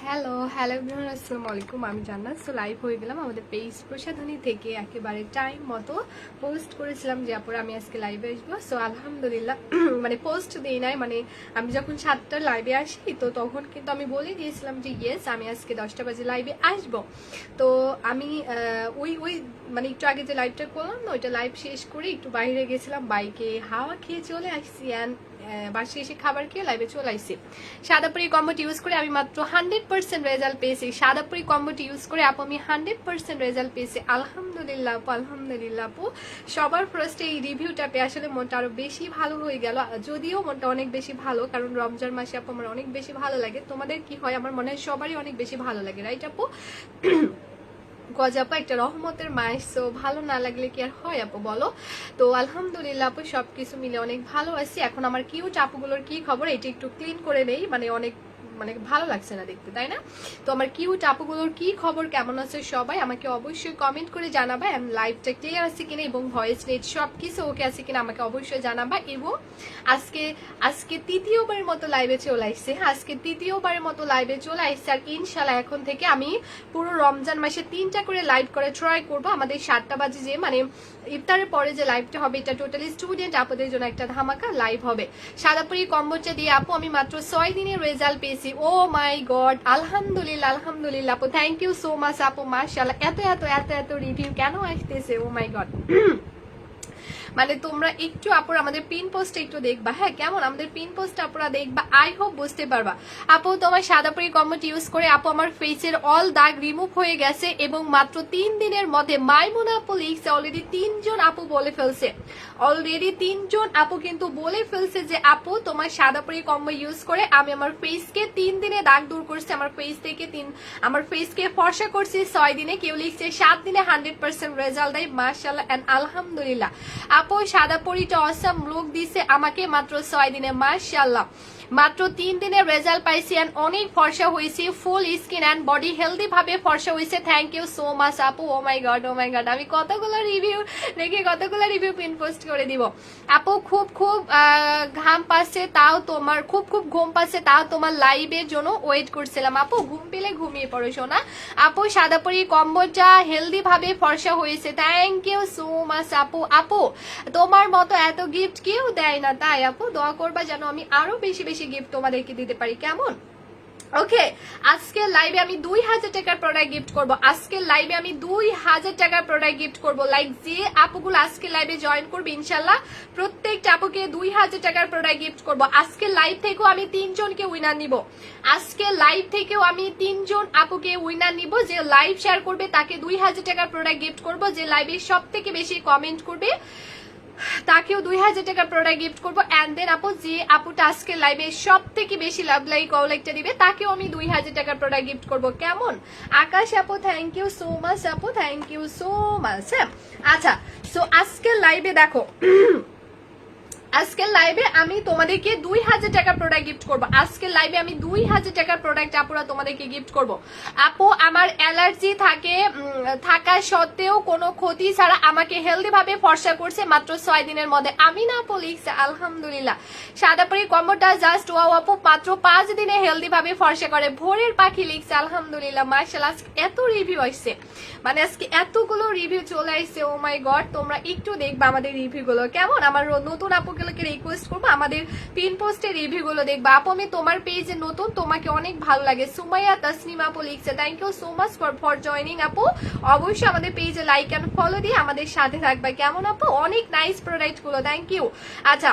Hello hello everyone, আসসালামু আলাইকুম। আমি জান্নাত। সো লাইভ হয়ে গেলাম আমাদের পেজ প্রসাধনী থেকে, একেবারে টাইম মতো পোস্ট করেছিলাম যে আপুরা আমি আজকে লাইভে আসবো। সো আলহামদুলিল্লাহ মানে পোস্ট দিই নাই, মানে আমি যখন 7টার লাইভে আসি তো তখন কিন্তু আমি বলে দিয়েছিলাম যে ইয়েস আমি আজকে 10টা বাজে লাইভে আসবো। তো আমি ওই মানে একটু আগে যে লাইভটা করলাম না, ওইটা লাইভ শেষ করে একটু বাইরে গেছিলাম, বাইকে হাওয়া খেয়ে চলে আসছি। বাসে এসে খাবার খেয়ে লাইভে চলে আসছি। সাদাপুরি কম্বোটি ইউজ করে আমি মাত্র 100% রেজাল্ট পেয়েছি। সাদাপুরি কম্বোটি ইউজ করে আপু আমি 100% রেজাল্ট পেয়েছি। আলহামদুলিল্লাহ আপু, আলহামদুলিল্লাহ আপু। সবার ফার্স্টে এই রিভিউটা পেয়ে আসলে মনটা আরো বেশি ভালো হয়ে গেল, যদিও মনটা অনেক বেশি ভালো, কারণ রমজান মাসে আপু আমার অনেক বেশি ভালো লাগে। তোমাদের কি হয় আমার মনে হয় সবারই অনেক বেশি ভালো লাগে, রাইট আপু? গজাপা একটা রহমতের মাস, তো ভালো না লাগলে কি আর হয় আপু বলো? তো আলহামদুলিল্লাহ আপু সবকিছু মিলে অনেক ভালো আছি। এখন আমার কিউট আপুগুলোর কি খবর এটা একটু ক্লিন করে নেই, মানে অনেক মানে ভালো লাগছে না দেখতে, তাই না? তো আমার কিউট আপুগুলোর কি খবর, কেমন আছে সবাই আমাকে অবশ্যই কমেন্ট করে জানাবা। এন্ড লাইভটা ক্লিয়ার আছে কিনা এবং ভয়েস নেট সবকিছু ওকে আছে কিনা আমাকে অবশ্যই জানাবা। এবং আজকে আজকে তৃতীয়বারের মতো লাইভে চলে আসছে। হ্যাঁ, আজকে তৃতীয়বারের মতো লাইভে চলে আসছে। আর ইনশাল্লাহ এখন থেকে আমি পুরো রমজান মাসে 3টা করে লাইভ করে ট্রাই করবো। আমাদের 7টা বাজে যে মানে ইফতারের পরে যে লাইভটা হবে, এটা টোটালি স্টুডেন্ট আপুদের জন্য একটা ধামাকা লাইভ হবে। সাদাপুরি কম্বোটা দিয়ে আপু আমি মাত্র 6 দিনের রেজাল্ট পেয়েছি। ও মাই গড, আলহামদুলিল্লাহ আলহামদুলিল্লাহ আপু, থ্যাংক ইউ সো মাচ আপু। মাশাআল্লাহ, এত এত এত এত রিভিউ কেন আসতেছে? ও মাই গড। মানে তোমরা একটু আপুর আমাদের পিন পোস্ট একটু দেখবা, হ্যাঁ কেমন আমাদের পিন পোস্ট আপুরা দেখবা, আই হোপ বুঝতে পারবা। আপু তোমার সাদাপুরি কম্বোটি ইউজ করে আপু আমার ফেসের অল দাগ রিমুভ হয়ে গেছে এবং মাত্র 3 দিনের মধ্যে মাইমুনা আপু লিখছে অলরেডি 3জন আপু বলে ফেলছে, অলরেডি 3জন আপু কিন্তু বলে ফেলছে যে আপু তোমার সাদাপুরি কম্বো ইউজ করে আমি আমার ফেসকে 3 দিনে দাগ দূর করছি, আমার ফেস থেকে আমার ফেসকে ফর্সা করছি 6 দিনে। কেউ লিখছে 7 দিনে 100% রেজাল্ট দেয়। মাশাআল্লাহ এন্ড আলহামদুলিল্লাহ আপু সাদাপুরিটা অসাম লুক দিছে আমাকে মাত্র 6 দিনে। মাশাআল্লাহ, মাত্র 3 দিনে রেজাল্ট পাইছি এন্ড অনেক ফর্সা হয়েছি, ফুল স্কিন এন্ড বডি হেলদি ভাবে ফর্সা হয়েছে। থ্যাংক ইউ সো মাচ আপু। ও my god, O my god, আমি কতগুলো রিভিউ দেখে কতগুলো রিভিউ পিন পোস্ট করে দিব। আপু খুব খুব ঘাম পাচ্ছে তাও তোমার, খুব খুব ঘুম পাচ্ছে তাও তোমার লাইভের জন্য ওয়েট করছিলাম। আপু ঘুম পেলে ঘুমিয়ে পড়ো শোনা। আপু সাদাপুরি কম্বোটা হেলদি ভাবে ফর্সা হয়েছে। থ্যাংক ইউ সো মাচ আপু। আপু তোমার মতো এত গিফট কেউ দেয় না, তাই আপু দোয়া করবা যেন আমি আরো বেশি বেশি গিফট তোমাদেরকে দিতে পারি, কেমন? ওকে, আজকের লাইভে আমি 2000 টাকার প্রোডাক্ট গিফট করব। আজকের লাইভে আমি 2000 টাকার প্রোডাক্ট গিফট করব। লাইক যে আপুগুলো আজকে লাইভে জয়েন করবে ইনশাল্লাহ প্রত্যেকটা আপুকে 2000 টাকার প্রোডাক্ট গিফট করব। আজকের লাইভ থেকেও আমি 3জনকে উইনার নিব। আজকের লাইভ থেকেও আমি 3জন আপুকে উইনার নিব। যে লাইভ শেয়ার করবে তাকে 2000 টাকার প্রোডাক্ট গিফট করব। যে লাইভে সব থেকে বেশি কমেন্ট করবে তাকেও 2000 টাকার প্রোডাক্ট গিফট করবো। এন্ড দেন আপু যে আপুটা আজকে লাইভে সব থেকে বেশি লাভ লাইক কলেক্টটা দিবে তাকেও আমি 2000 টাকার প্রোডাক্ট গিফট করবো, কেমন? আকাশ আপু থ্যাংক ইউ সো মাচ আপু, থ্যাংক ইউ সো মাচ। হ্যাঁ আচ্ছা, সো আজকের লাইভে দেখো আজকের লাইভে আমি তোমাদেরকে 2000 টাকার প্রোডাক্ট গিফট করবো। আজকের লাইভে আমি 2000 টাকার প্রোডাক্ট আপুরা তোমাদেরকে গিফট করব। আপু আমার অ্যালার্জি থাকা সত্ত্বেও কোনো ক্ষতি ছাড়া আমাকে হেলদি ভাবে ফর্সা করছে মাত্র 6 দিনের মধ্যে। আমি না আপু লিখছে আলহামদুলিল্লাহ। সাদাপুরি কম্বোটা জাস্ট ওয়াও আপু, মাত্র 5 দিনে হেলদি ভাবে ফর্সা করে। ভোরের পাখি লিখছে আলহামদুলিল্লাহ। মাশাআল্লাহ, আজকে এত রিভিউ আসছে, মানে আজকে এতগুলো রিভিউ চলে আসছে। ও মাই গড, তোমরা একটু দেখবা আমাদের রিভিউ গুলো, কেমন? আমার নতুন আপুগুলোকে রিকোয়েস্ট করবো আমাদের পিন পোস্টের রিভিউ গুলো দেখবা। আপু আমি তোমার পেজে নতুন, তোমাকে অনেক ভালো লাগে। সুমাইয়া তাসনিম আপু লিখছে thank you so much for joining আপু। অবশ্যই আমাদের পেজে লাইক এন্ড ফলো দিয়ে আমাদের সাথে থাকবা, কেমন আপু? অনেক নাইস প্রোডাক্ট গুলো, থ্যাংক ইউ। আচ্ছা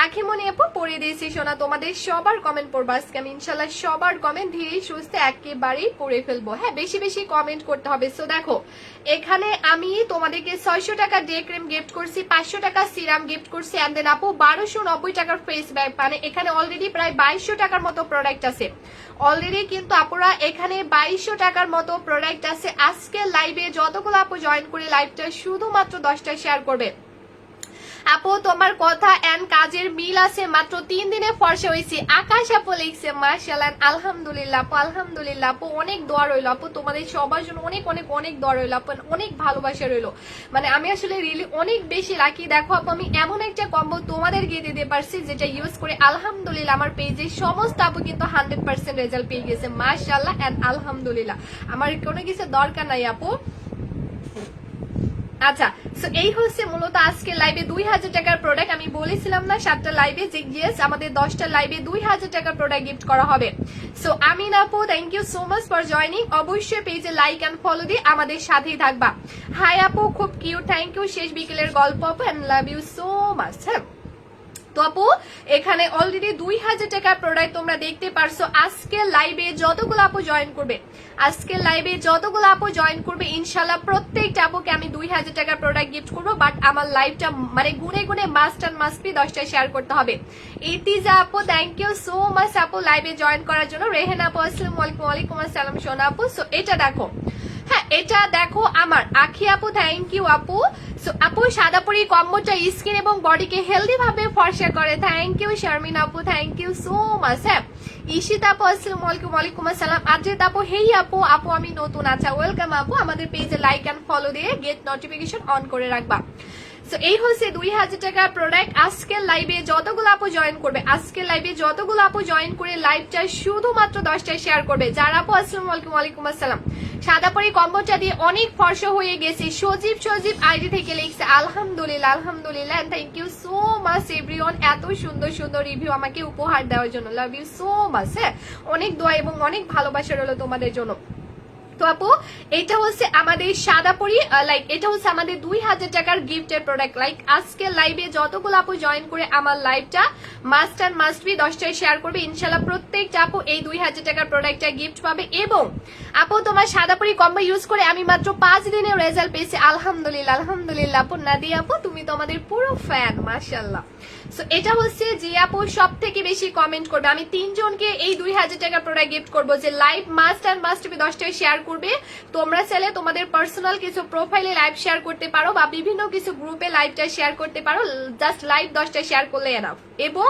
আখিমনি আপু পড়ে দিয়েছি শোনা, তোমাদের সবার কমেন্ট পড়বো আজকে আমি ইনশাল্লাহ। সবার কমেন্ট ধীরে সুস্থে একেবারেই পড়ে ফেলবো। হ্যাঁ বেশি বেশি কমেন্ট করতে হবে। সো দেখো এখানে আমি তোমাদেরকে 600 টাকা ডে ক্রিম গিফট করছি, 500 টাকা সিরাম গিফট করছি এন্ড দেন আপু 1290 টাকার ফেস ব্যাগ। মানে এখানে অলরেডি প্রায় 2200 টাকার মতো প্রোডাক্ট আছে অলরেডি, কিন্তু আপুরা এখানে 2200 টাকার মতো প্রোডাক্ট আছে। আজকে লাইভে যতগুলো আপু জয়েন করে লাইভটা শুধুমাত্র 10টা শেয়ার করবে, আপু তোমার কথা এন্ড কাজের মিল আছে, মাত্র 3 দিনে ফর্সা হয়েছে। আকাশ আপু লিখছে মাশাআল্লাহ, আলহামদুলিল্লাহ আপু, আলহামদুলিল্লাহ আপু, অনেক দোয়া রইলো আপু তোমাদের সবার জন্য, অনেক অনেক অনেক দোয়া রইলো আপু, অনেক ভালোবাসা রইলো। মানে আমি আসলে রিয়েলি অনেক বেশি লাকি। দেখো আপু আমি এমন একটা কম্বো তোমাদেরকে দিতে পারছি যেটা ইউজ করে আলহামদুলিল্লাহ আমার পেজে সমস্ত আপু কিন্তু 100% রেজাল্ট পেয়ে গেছে মাশাআল্লাহ এন্ড আলহামদুলিল্লাহ। আমার কোনো কিছু দরকার নাই আপু। আচ্ছা, সো এই হচ্ছে মূলত আজকে লাইভে 2000 টাকার প্রোডাক্ট। আমি বলেছিলাম না 7টা লাইভে যে ইয়েস আমাদের 10টা লাইভে 2000 টাকার প্রোডাক্ট গিফট করা হবে। সো আমিন আপু thank you so much for joining. অবশ্যই পেজে লাইক এন্ড ফলো দিয়ে আমাদের সাথেই থাকবা। হাই আপু খুব কিউট, থ্যাংক ইউ। শেষ বিকেলের গল্প আপু and love you so much. হ্যাঁ তো আপু এখানে অলরেডি 2000 টাকার প্রোডাক্ট তোমরা দেখতে পারছো। আজকে লাইভে যতগুলো আপু জয়েন করবে, আজকে লাইভে যতগুলো আপু জয়েন করবে ইনশাল্লাহ প্রত্যেকটা আপুকে আমি 2000 টাকার প্রোডাক্ট গিফট করবো। বাট আমার লাইভটা মানে গুনে গুনে মাস্ট অ্যান্ড মাস্ট বি 10টা শেয়ার করতে হবে। ইতিজা আপু থ্যাংক ইউ সো মাচ আপু লাইভে জয়েন করার জন্য। রেহেনা আপু আসসালামু আলাইকুম। ওয়ালাইকুম আসসালাম সোনা আপু। সো এটা দেখো, হ্যাঁ এটা দেখো আমার আখি আপু থ্যাংক ইউ আপু। সো আপু সাদাপুরি কম্বোটা স্কিন এবং বডিকে হেলদি ভাবে ফর্সা করে, থ্যাংক ইউ। শারমিন আপু থ্যাংক ইউ সো মাচ। হ্যাঁ ঈশিতা আপু আসসালামু আলাইকুম। ওয়ালাইকুম আসসালাম। আজেদ আপু হেই আপু, আপু আমি নতুন। আচ্ছা ওয়েলকাম আপু, আমাদের পেজে লাইক এন্ড ফলো দিয়ে গেট নোটিফিকেশন অন করে রাখবা। সো এই হচ্ছে 2000 টাকার প্রোডাক্ট। আজকের লাইভে যতগুলো আপু জয়েন করবে, আজকের লাইভে যতগুলো আপু জয়েন করে লাইভটা শুধুমাত্র 10টায় শেয়ার করবে। যারা আপু আসসালামু আলাইকুম। ওয়ালাইকুম আসসালাম। সাদাপুরি কম্বোটা দিয়ে অনেক ফর্সা হয়ে গেছে। সজীব সজীব আইডি থেকে লিখছে আলহামদুলিল্লাহ আলহামদুলিল্লাহ। Thank you so much everyone এত সুন্দর সুন্দর রিভিউ আমাকে উপহার দেওয়ার জন্য। Love you so much. হ্যাঁ অনেক দোয়া এবং অনেক ভালোবাসা রইলো তোমাদের জন্য। তো আপু এটা হচ্ছে আমাদের সাদাপুরি লাইক এটা হচ্ছে আমাদের 2000 টাকার গিফটের প্রোডাক্ট। লাইক আজকে লাইভে যতগুলো আপু জয়েন করে আমার লাইভটা মাস্ট অ্যান্ড মাস্ট বি 10টায় শেয়ার করবে ইনশাল্লাহ প্রত্যেকটা আপু এই 2000 টাকার প্রোডাক্টটা গিফট পাবে। এবং আপু তোমার সাদাপুরি কম্বো ইউজ করে আমি মাত্র 5 দিনের রেজাল্ট পেয়েছি আলহামদুলিল্লাহ আলহামদুলিল্লাহ। আপু নাদিয়া আপু তুমি তো আমাদের পুরো ফ্যান মাশাআল্লাহ। সো এটা হচ্ছে যে আপু সব থেকে বেশি কমেন্ট করবে, আমি 3 জনকে এই 2000 টাকার প্রোডাক্ট গিফট করবো যে live must and must be 10টায় শেয়ার করবে। তোমরা চাইলে তোমাদের পার্সোনাল কিছু প্রোফাইলে লাইভ শেয়ার করতে পারো বা বিভিন্ন কিছু গ্রুপে লাইভটা শেয়ার করতে পারো, জাস্ট লাইভ 10টায় শেয়ার করলে এনাফ। এবং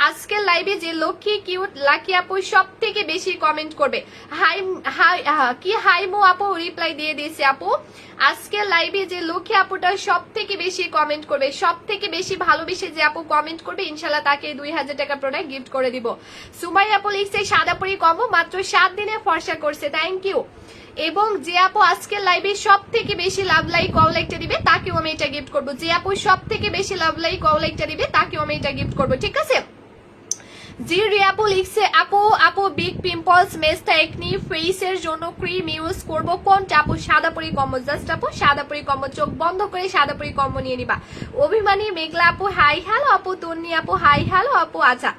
আজকের লাইভে যে লক্ষ্মী কিউট লাকি আপু সব থেকে বেশি কমেন্ট করবে, হাই হাই কি হাই মো আপু রিপ্লাই দিয়ে দিয়েছে আপু। আজকের লাইভে যে লক্ষ্মী আপুটা সব থেকে বেশি কমেন্ট করবে, সব থেকে বেশি ভালোবেসে যে আপু কমেন্ট করবে ইনশাল্লাহ তাকে 2000 টাকা প্রোডাক্ট গিফট করে দিব। সুমাই আপু লিখছে সাদাপুরি কম্বো মাত্র 7 দিনে ফর্সা করছে, থ্যাংক ইউ। এবং যে আপু আজকের লাইভে সব থেকে বেশি লাভ লাইক কল লাইকটা দিবে তাকেও আমি এটা গিফট করবো। যে আপু সব থেকে বেশি লাভ লাইক কল লাইকটা দিবে তাকেও আমি এটা গিফট করবো, ঠিক আছে। জি রিয়াপু লিখছে আপু আপু বিগ পিম্পলস মেস্তা একনি ফেসের জন্য ক্রিম ইউজ করব কোনটা আপু? সাদাপুরি কম্বো, জাস্ট আপু সাদাপুরি কম্বো, চোখ বন্ধ করে সাদাপুরি কম্বো নিয়ে নিবা। অভিমানী মেঘলা আপু হাই হ্যালো আপু, তন্নি আপু হাই হ্যালো আপু। আচ্ছা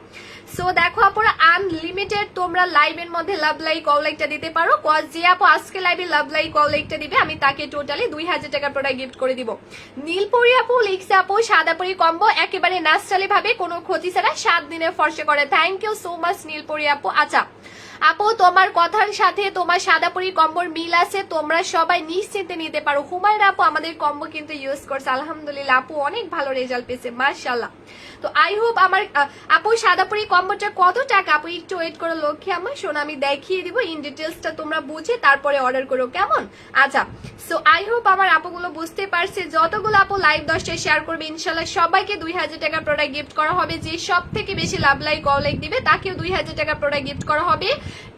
সো দেখো আপুরা আনলিমিটেড তোমরা লাইভের মধ্যে লাভ লাইক কল লাইকটা দিতে পারো। যে আপু আজকে লাইভে লাভ লাইক কল লাইকটা দিবে আমি তাকে টোটালি 2000 টাকা প্রোডাক্ট গিফট করে দিব। নীলপরি আপু লিখছে আপু সাদাপুরি কম্বো একেবারে ন্যাচারালি ভাবে কোনো ক্ষতি ছাড়া 7 দিনে ফর্সা করে, থ্যাংক ইউ সো মাচ নীলপরি আপু। আচ্ছা আপু তোমার কথার সাথে তোমার সাদাপুরি কম্বোর মিল আছে, তোমরা সবাই নিশ্চিন্তে নিতে পারো। হুমায়রা আপু আমাদের কম্বো কিন্তু ইউজ করছে আলহামদুলিল্লাহ, আপু অনেক ভালো রেজাল্ট পেয়েছে মাশাআল্লাহ। তো আই হোপ আমার আপু সাদাপুরি কম্বোটা কত টাকা আপু একটু ওয়েট করো লক্ষ্মী আমার শোনা, আমি দেখিয়ে দিব ইন ডিটেলসটা তোমরা বুঝে তারপরে অর্ডার করো কেমন। আচ্ছা সো আই হোপ আমার আপুগুলো বুঝতে পারছে। যতগুলো আপু লাইভ 10টায় শেয়ার করবে ইনশাল্লাহ সবাইকে 2000 টাকা প্রোডাক্ট গিফট করা হবে। যে সব থেকে বেশি লাভ লাইক কল লাইক দিবে তাকেও 2000 টাকা প্রোডাক্ট গিফট করা হবে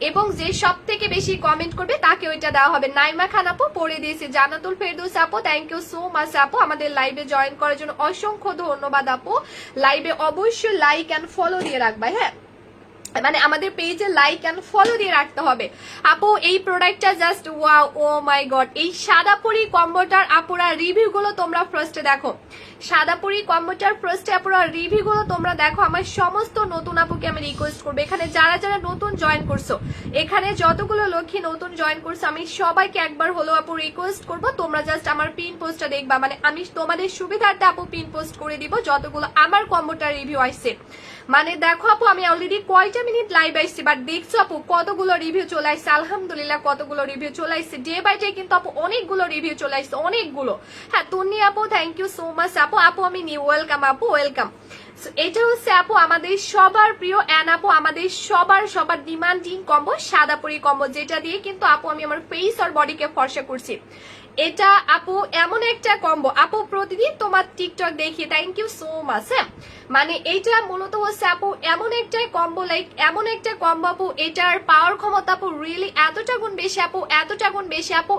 এবং যে সব থেকে বেশি কমেন্ট করবে তাকে ওইটা দেওয়া হবে। নাইমা খান আপু পড়ে দিয়েছে, জান্নাতুল ফেরদৌস আপু থ্যাংক ইউ সো মাচ আপু আমাদের লাইভে জয়েন করার জন্য অসংখ্য ধন্যবাদ আপু। লাইভে অবশ্যই লাইক এন্ড ফলো দিয়ে রাখবা, হ্যাঁ মানে আমাদের পেজে লাইক এন্ড ফলো দিয়ে রাখতে হবে আপু। এই প্রোডাক্টটা just wow, O my god. এই সাদাপুরি কম্বোটার আপুরা রিভিউ গুলো তোমরা ফার্স্টে দেখো, সাদাপুরি কম্বোটার ফার্স্টে আপুরা রিভিউ গুলো তোমরা দেখো। আমার সমস্ত নতুন আপুকে আমি রিকোয়েস্ট করবো, এখানে যারা যারা নতুন জয়েন করছো, এখানে যতগুলো লক্ষ্মী নতুন জয়েন করছো আমি সবাইকে একবার হলো আপু রিকোয়েস্ট করবো তোমরা জাস্ট আমার পিন পোস্টটা দেখবা, মানে আমি তোমাদের সুবিধার্থে আপু পিন পোস্ট করে দিব যতগুলো আমার কম্বোটার রিভিউ আসছে। মানে দেখো আপু আমি অলরেডি কয়টা মিনিট লাইভ আসছি, বাট দেখছো আপু কতগুলো রিভিউ চলে আসছে আলহামদুলিল্লাহ, কতগুলো রিভিউ চলে আসছে ডে বাই ডে কিন্তু আপু অনেকগুলো রিভিউ চলে আসছে অনেকগুলো। হ্যাঁ তন্নি আপু থ্যাংক ইউ সো মাচ আপু। আপু আপু আমি নিউ ওয়েলকাম আপু ওয়েলকাম। এটা হচ্ছে আপু আমাদের সবার প্রিয় অ্যান্ড আপু আমাদের সবার ডিমান্ডিং কম্বো সাদা পরি কম্বো, যেটা দিয়ে কিন্তু আপু আমি আমার ফেস আর বডিকে ফর্সা করছি। এটা আপু এমন একটা কম্বো আপু প্রতিদিন তোমার টিকটক দেখি, থ্যাংক ইউ সো মাচ। হ্যাঁ মানে এইটা মূলত হচ্ছে আপু এমন একটা কম্বো, লাইক এমন একটা কম্বো আপু, এটার পাওয়ার ক্ষমতা আপু রিয়েলি এতটা গুণ বেশি আপু, এতটা গুণ বেশি আপু।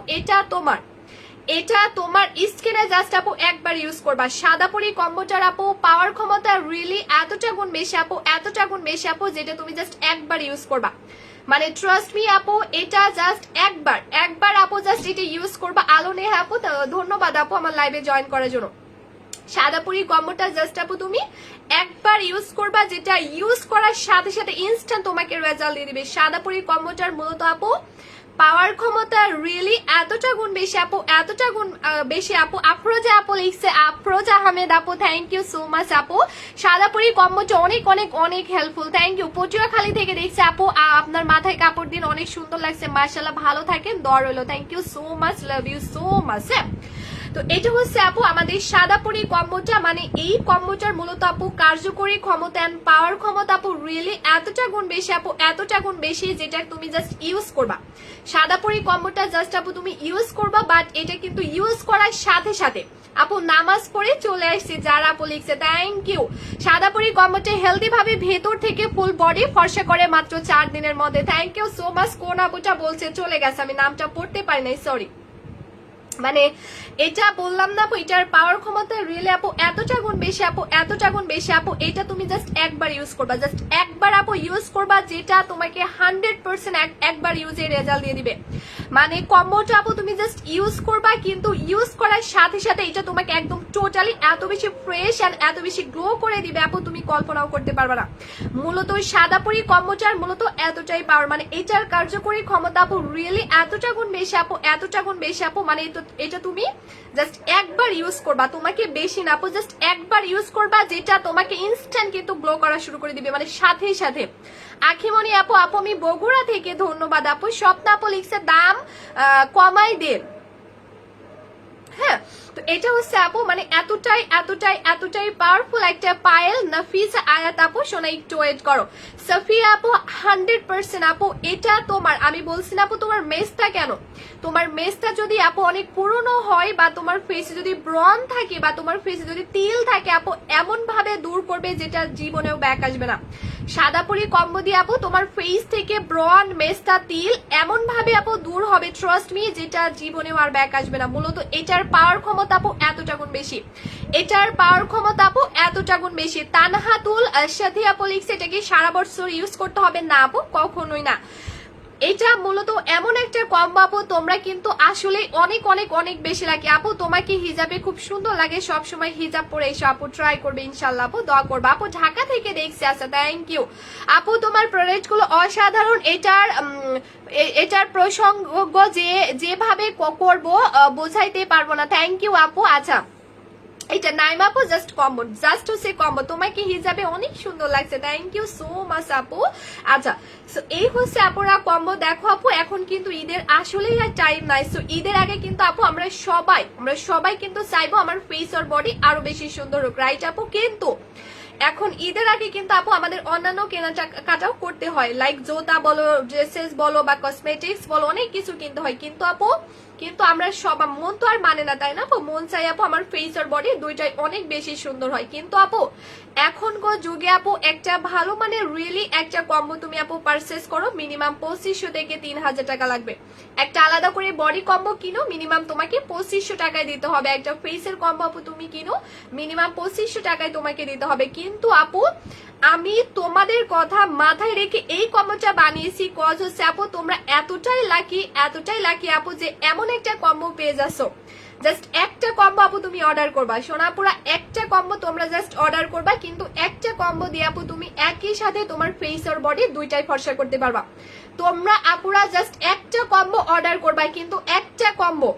এটা তোমার স্কিনে জাস্ট আপু একবার ইউজ করবা। সাদা পরি কম্বোটার আপু পাওয়ার ক্ষমতা রিয়েলি এতটা গুণ বেশি আপু, এতটা গুণ বেশি আপু, যেটা তুমি জাস্ট একবার ইউজ করবা। মানে ট্রাস্ট মি আপু, এটা জাস্ট একবার আপু জাস্ট এটা ইউজ করবা। আলো নেহা আপু ধন্যবাদ আপু আমার লাইভে জয়েন করার জন্য। সাদা পরি কম্বোটা জাস্ট আপু তুমি একবার ইউজ করবা, যেটা ইউজ করার সাথে সাথে ইনস্ট্যান্ট তোমাকে রেজাল্ট দিয়ে দিবে। সাদা পরি কম্বোটার মূলত আপু পাওয়ার ক্ষমতা রিয়েলি এতটা গুণ বেশি আপু, এতটা গুণ বেশি আপু। আফরোজা আপু লিখছে, আফরোজা আহমেদ আপু থ্যাংক ইউ সো মাচ আপু। সাদা পরি কম্বোটা অনেক অনেক অনেক হেল্পফুল, থ্যাংক ইউ। পটুয়াখালী থেকে দেখছে আপু, আপনার মাথায় কাপড় দিন অনেক সুন্দর লাগছে, মাশাআল্লাহ ভালো থাকেন, দোয়া রইলো, thank you so much, love you so much. তো এটা হচ্ছে আপু আমাদের সাদা পরি কম্বোটা। মানে এই কম্বোটার মূলত আপু কার্যকরী ক্ষমতা এন্ড পাওয়ার ক্ষমতা আপু রিয়েলি এতটা গুণ বেশি আপু, এতটা গুণ বেশি, যেটা তুমি জাস্ট ইউজ করবা। সাদা পরি কম্বোটা জাস্ট আপু তুমি ইউজ করবা, বাট এটা কিন্তু ইউজ করার সাথে সাথে আপু নামাজ পড়ে চলে আসছে যারা আপু লিখছে, থ্যাংক ইউ। সাদা পরি কম্বোটা হেলদি ভাবে ভেতর থেকে ফুল বডি ফর্সা করে মাত্র 4 দিনের মধ্যে, থ্যাংক ইউ সো মাচ। কোন আপুটা বলছে চলে গেছে, আমি নামটা পড়তে পারি নাই, সরি। মানে এটা বললাম না আপু, এটার পাওয়ার ক্ষমতা রিয়েলি আপু এতটা গুণ বেশি আপু, এতটা গুণ বেশি আপু। এটা তুমি জাস্ট একবার ইউজ করবা, জাস্ট একবার আপু ইউজ করবা, যেটা তোমাকে 100% একবার ইউজে রেজাল্ট দিয়ে দিবে। মানে কম্বোটা আপু তুমি জাস্ট ইউজ করবা, কিন্তু ইউজ করার সাথে সাথে এটা তোমাকে একদম টোটালি এত বেশি ফ্রেশ এন্ড এত বেশি গ্লো করে দিবে আপু, তুমি কল্পনাও করতে পারবে না। মূলত সাদা পরি কম্বোটার মূলত এতটাই পাওয়ার, মানে এটার কার্যকরী ক্ষমতা আপু রিয়েলি এতটা গুণ বেশি আপু, এতটা গুণ বেশি আপু। মানে এটা তুমি জাস্ট একবার ইউজ করবা, তোমাকে বেশি না আপু, জাস্ট একবার ইউজ করবা, যেটা তোমাকে ইনস্ট্যান্ট কিন্তু গ্লো করা শুরু করে দিবে, মানে সাথে সাথে। আখিমণি আপু আমি বগুড়া থেকে, ধন্যবাদ আপু। স্বপ্ন আপু লিখছে দাম কমাই দেন। হ্যাঁ তো এটা হচ্ছে আপু মানে এতটাই এতটাই এতটাই পাওয়ারফুল একটা পায়েল। নাফিসা আয়াত আপু শোনা একটু ওয়েট করো। সাফিয়া আপু 100% আপু এটা তোমার, আমি বলছি না আপু তোমার মেসটা কেন, তোমার মেসটা যদি আপু অনেক পুরনো হয় বা তোমার ফেসে যদি ব্রন থাকে বা তোমার ফেসে যদি তিল থাকে আপু, এমন ভাবে দূর করবে যেটা জীবনেও ব্যাক আসবে না। সাদা পরি কম্বো দিয়ে আপু তোমার ফেস থেকে ব্রন মেসটা তিল এমন ভাবে আপু দূর হবে, ট্রাস্ট মি, যেটা জীবনেও আর ব্যাক আসবে না। মূলত এটার পাওয়ার ক্ষমতা আপু এতটা গুণ বেশি, এটার পাওয়ার ক্ষমতা আপু এতটা গুণ বেশি। তানহাতুল সাথী আপু লিখছে এটাকে সারা বছর ইউজ করতে হবে না আপু, কখনোই না। এটা মূলত এমন একটা কম্বো আপু, তোমরা কিন্তু আসলে অনেক অনেক অনেক বেশি লাগে আপু। তোমাকে হিজাবে খুব সুন্দর লাগে, সব সময় হিজাব পরে এসো আপু, ট্রাই করবে ইনশাল্লাহ আপু, দোয়া করবে আপু। ঢাকা থেকে দেখছি, আচ্ছা থ্যাংক ইউ আপু, তোমার প্রোডাক্ট গুলো অসাধারণ। এটার প্রসঙ্গ যেভাবে করবো বোঝাইতে পারবো না, থ্যাংক ইউ আপু। আচ্ছা এটা নাইম আপু জাস্ট কম্বো, জাস্ট হচ্ছে কম্বো, তোমাকে হিজাবে অনেক সুন্দর লাগছে, থ্যাংক ইউ সো মাচ আপু। আচ্ছা এই হচ্ছে আপুরা কম্বো। দেখো আপু এখন কিন্তু ঈদের আসলেই আর টাইম নাই, সো ঈদের আগে কিন্তু আপু আমরা সবাই কিন্তু চাইবো আমার ফেস আর বডি আরো বেশি সুন্দর হোক, রাইট আপু। কিন্তু এখন ঈদের আগে কিন্তু আপু আমাদের অন্যান্য কেনাকাটাও করতে হয়, লাইক জুতা বলো, ড্রেসেস বলো বা কসমেটিক্স বলো, অনেক কিছু কিনতে হয়। কিন্তু আমরা মন তো আর মানে না, তাই না আপু? মন চাই আপু আমার ফেস আর বডি দুইটাই অনেক বেশি সুন্দর হয়। কিন্তু আপু এখনকার যুগে আপু একটা ভালো মানে রিয়েলি একটা কম্বো তুমি আপু পারচেস করো, মিনিমাম 2500 থেকে 3000 টাকা লাগবে। একটা আলাদা করে বডি কম্বো কিনো, মিনিমাম তোমাকে 2500 টাকায় দিতে হবে। একটা ফেসের কম্বো আপু তুমি কিনো, মিনিমাম 2500 টাকায় তোমাকে দিতে হবে। কিন্তু আপু আমি তোমাদের কথা মাথায় রেখে এই কম্বোটা বানিয়েছি, কজ হচ্ছে আপু তোমরা এতটাই লাকি আপু যে এমন একটা কম্বো পেয়ে যাচ্ছ। জাস্ট একটা কম্বো আপু তুমি অর্ডার করবা, সোনাপুরা একটা কম্বো তোমরা জাস্ট অর্ডার করবা, কিন্তু একটা কম্বো দিয়ে আপু তুমি একই সাথে তোমার ফেস আর বডি দুইটাই ফর্সা করতে পারবা। তোমরা আপুরা জাস্ট একটা কম্বো অর্ডার করবা, কিন্তু একটা কম্বো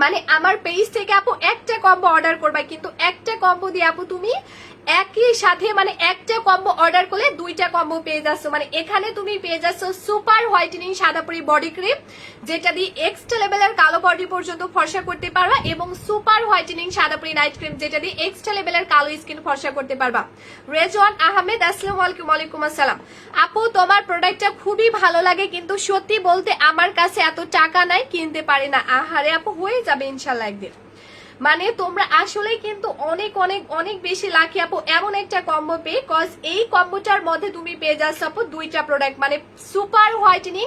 মানে আমার পেজ থেকে আপু একটা কম্বো অর্ডার করবা, কিন্তু একটা কম্বো দিয়ে আপু তুমি একই সাথে মানে একটা কম্বো অর্ডার করলে দুইটা কম্বো পেয়ে যাচ্ছ। মানে এখানে তুমি পেয়ে যাচ্ছ super whitening Sadapuri body cream, যেটা দিয়ে এক্সট্রা লেভেলের কালো বডি পর্যন্ত ফর্সা করতে পারবা, এবং super whitening Sadapuri night cream, যেটা দিয়ে এক্সট্রা লেভেলের কালো স্কিন ফর্সা করতে পারবা। রেজওয়ান আহমেদ, আসসালামু আলাইকুম। ওয়ালাইকুম আসসালাম। আপু তোমার প্রোডাক্টটা খুবই ভালো লাগে, কিন্তু সত্যি বলতে আমার কাছে এত টাকা নাই, কিনতে পারি না। আহারে আপু, হয়ে যাবে ইনশাল্লাহ একদিন। মানে তোমরা আসলে কিন্তু অনেক অনেক অনেক বেশি লাকি আপু এমন একটা কম্বো পেয়ে, কজ এই কম্বোটার মধ্যে তুমি পেয়ে যাচ্ছ আপু দুইটা প্রোডাক্ট, মানে সুপার হোয়াইটেনিং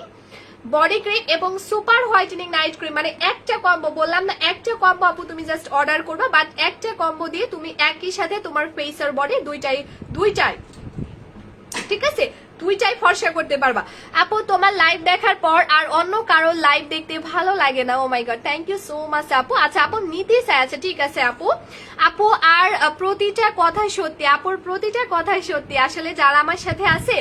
বডি ক্রিম এবং সুপার হোয়াইটেনিং নাইট ক্রিম। মানে একটা কম্বো, বললাম না একটা কম্বো আপু তুমি জাস্ট অর্ডার করবা, বাট একটা কম্বো দিয়ে তুমি একই সাথে তোমার ফেস আর বডি দুইটাই ঠিক আছে দুইটাই ফর্সা করতে পারবা। আপু তোমার লাইভ দেখার পর আর অন্য কারো লাইভ দেখতে ভালো লাগে না। Oh my God, thank you so much আপু। আচ্ছা আপু নিতে চাই, আচ্ছা ঠিক আছে আপু। আপু আর প্রতিটা কথা সত্যি, আপুর প্রতিটা কথাই সত্যি। আসলে যারা আমার সাথে আছে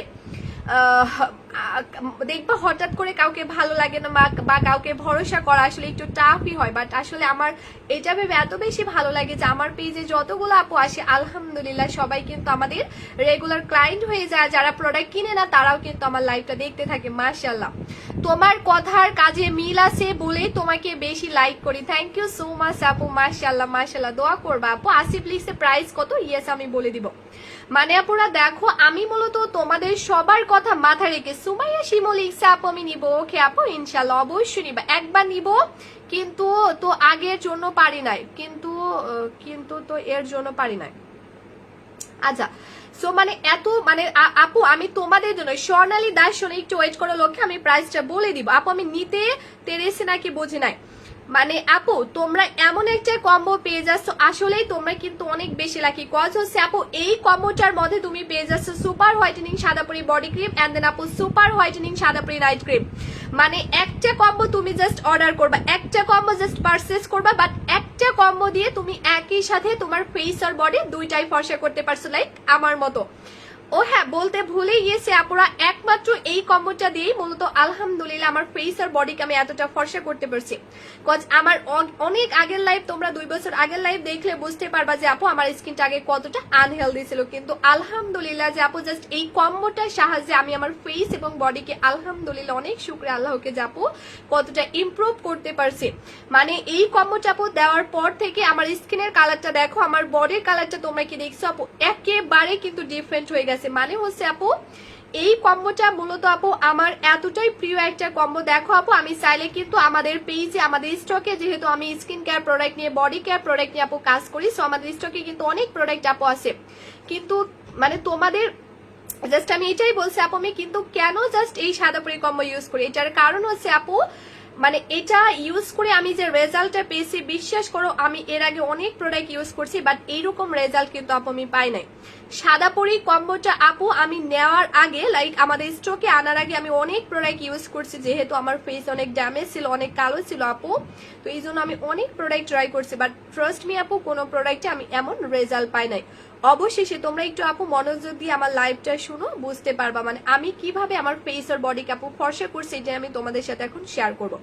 দেখবা হঠাৎ করে কাউকে ভালো লাগে না বা কাউকে ভরসা করা আসলে একটু টাফই হয়, বাট আসলে আমার এটা ভেবে এত বেশি ভালো লাগে যে আমার পেজে যতগুলো আপু আসে আলহামদুলিল্লাহ সবাই কিন্তু আমাদের রেগুলার ক্লায়েন্ট হয়ে যায়। যারা প্রোডাক্ট কিনে না তারাও কিন্তু আমার লাইভটা দেখতে থাকে। মাশাআল্লাহ, তোমার কথার কাজে মিল আছে বলে তোমাকে বেশি লাইক করি। থ্যাংক ইউ সো মাচ আপু। মাশাআল্লাহ মাশাআল্লাহ, দোয়া করবা আপু। আসিফ লিখছে প্রাইস কত? ইয়েস আমি বলে দিব। মানে আপুরা দেখো, আমি মূলত তোমাদের সবার কথা মাথা রেখে, সুমাইয়া শিমুল লিখছে আপু আমি নিব। ওকে আপু ইনশাল্লাহ অবশ্যই নিবা, একবার নিব, কিন্তু তো আগের জন্য পারি নাই, কিন্তু তো এর জন্য পারি নাই। আচ্ছা সো মানে এত মানে আপু আমি তোমাদের জন্য স্বর্ণালী দাস শোনে একটু ওয়েট করো লক্ষ্যে, আমি প্রাইসটা বলে দিব। আপু আমি নিতে পেরেছি নাকি বুঝি নাই। মানে আপু তোমরা এমন একটা কম্বো পেয়ে যাচ্ছ, আসলেই তোমরা কিন্তু অনেক বেশি লাকি। কজ হচ্ছে আপু এই কম্বোটার মধ্যে তুমি পেয়ে যাচ্ছ super whitening Sadapuri body cream and then আপু super whitening Sadapuri night cream. মানে একটা কম্বো তুমি জাস্ট অর্ডার করবা, একটা কম্বো জাস্ট পারচেজ করবা, বাট একটা কম্বো দিয়ে তুমি একই সাথে তোমার ফেস আর বডি দুইটাই ফর্সা করতে পারছো, লাইক আমার মতো। ও হ্যাঁ, বলতে ভুলে গিয়েছে আপুরা, একমাত্র এই কম্বোটা দিয়েই মূলত আলহামদুলিল্লাহ আমার ফেস আর বডিকে আমি এতটা ফর্সা করতে পারছি। কজ আমার অনেক আগের লাইভ, তোমরা 2 বছর আগের লাইভ দেখলে বুঝতে পারবা যে আপু আমার স্কিনটা আগে কতটা আনহেলদি ছিল, কিন্তু আলহামদুলিল্লাহ যে আপু জাস্ট এই কম্বোটার সাহায্যে আমি আমার ফেস এবং বডিকে আলহামদুলিল্লাহ অনেক শুকরিয়া আল্লাহকে যে আপু কতটা ইমপ্রুভ করতে পারছি। মানে এই কম্বোটা আপু দেওয়ার পর থেকে আমার স্কিনের কালারটা দেখো, আমার বডির কালারটা তোমরা কি দেখছো আপু একেবারে কিন্তু ডিফারেন্ট হয়ে গেছে। মানে হচ্ছে আপু এই কম্বোটা মূলত আপু আমার এতটাই প্রিয় একটা কম্বো। দেখো আপু আমি চাইলে কিন্তু আমাদের পেজে আমাদের স্টকে, যেহেতু আমি স্কিন কেয়ার প্রোডাক্ট নিয়ে বডি কেয়ার প্রোডাক্ট নিয়ে আপু কাজ করি, সো আমাদের স্টকে কিন্তু অনেক প্রোডাক্ট আপু আছে, কিন্তু মানে তোমাদের জাস্ট আমি এটাই বলছি আপু আমি কিন্তু কেন জাস্ট এই সাদাপুরি কম্বো ইউজ করি, এটার কারণ হচ্ছে আপু মানে এটা ইউজ করে আমি যে রেজাল্টটা পেয়েছি, বিশ্বাস করো আমি এর আগে অনেক প্রোডাক্ট ইউজ করছি, বাট এইরকম রেজাল্ট কিন্তু আপু আমি পাই নাই। সাদাপুরি কম্বোটা আপু আমি নেওয়ার আগে, লাইক আমাদের স্টকে আনার আগে আমি অনেক প্রোডাক্ট ইউজ করছি, যেহেতু আমার ফেস অনেক ড্যামেজ ছিল, অনেক কালো ছিল আপু, তো এই জন্য আমি অনেক প্রোডাক্ট ট্রাই করছি, বাট ট্রাস্ট মি আপু কোনো প্রোডাক্টে আমি এমন রেজাল্ট পাই নাই। অবশেষে তোমরা একটু আপু মনোযোগ দিয়ে আমার লাইভটা শুনো, বুঝতে পারবা মানে আমি কিভাবে আমার ফেস আর বডিকে আপু ফর্সা করছি, এটা আমি তোমাদের সাথে এখন শেয়ার করব।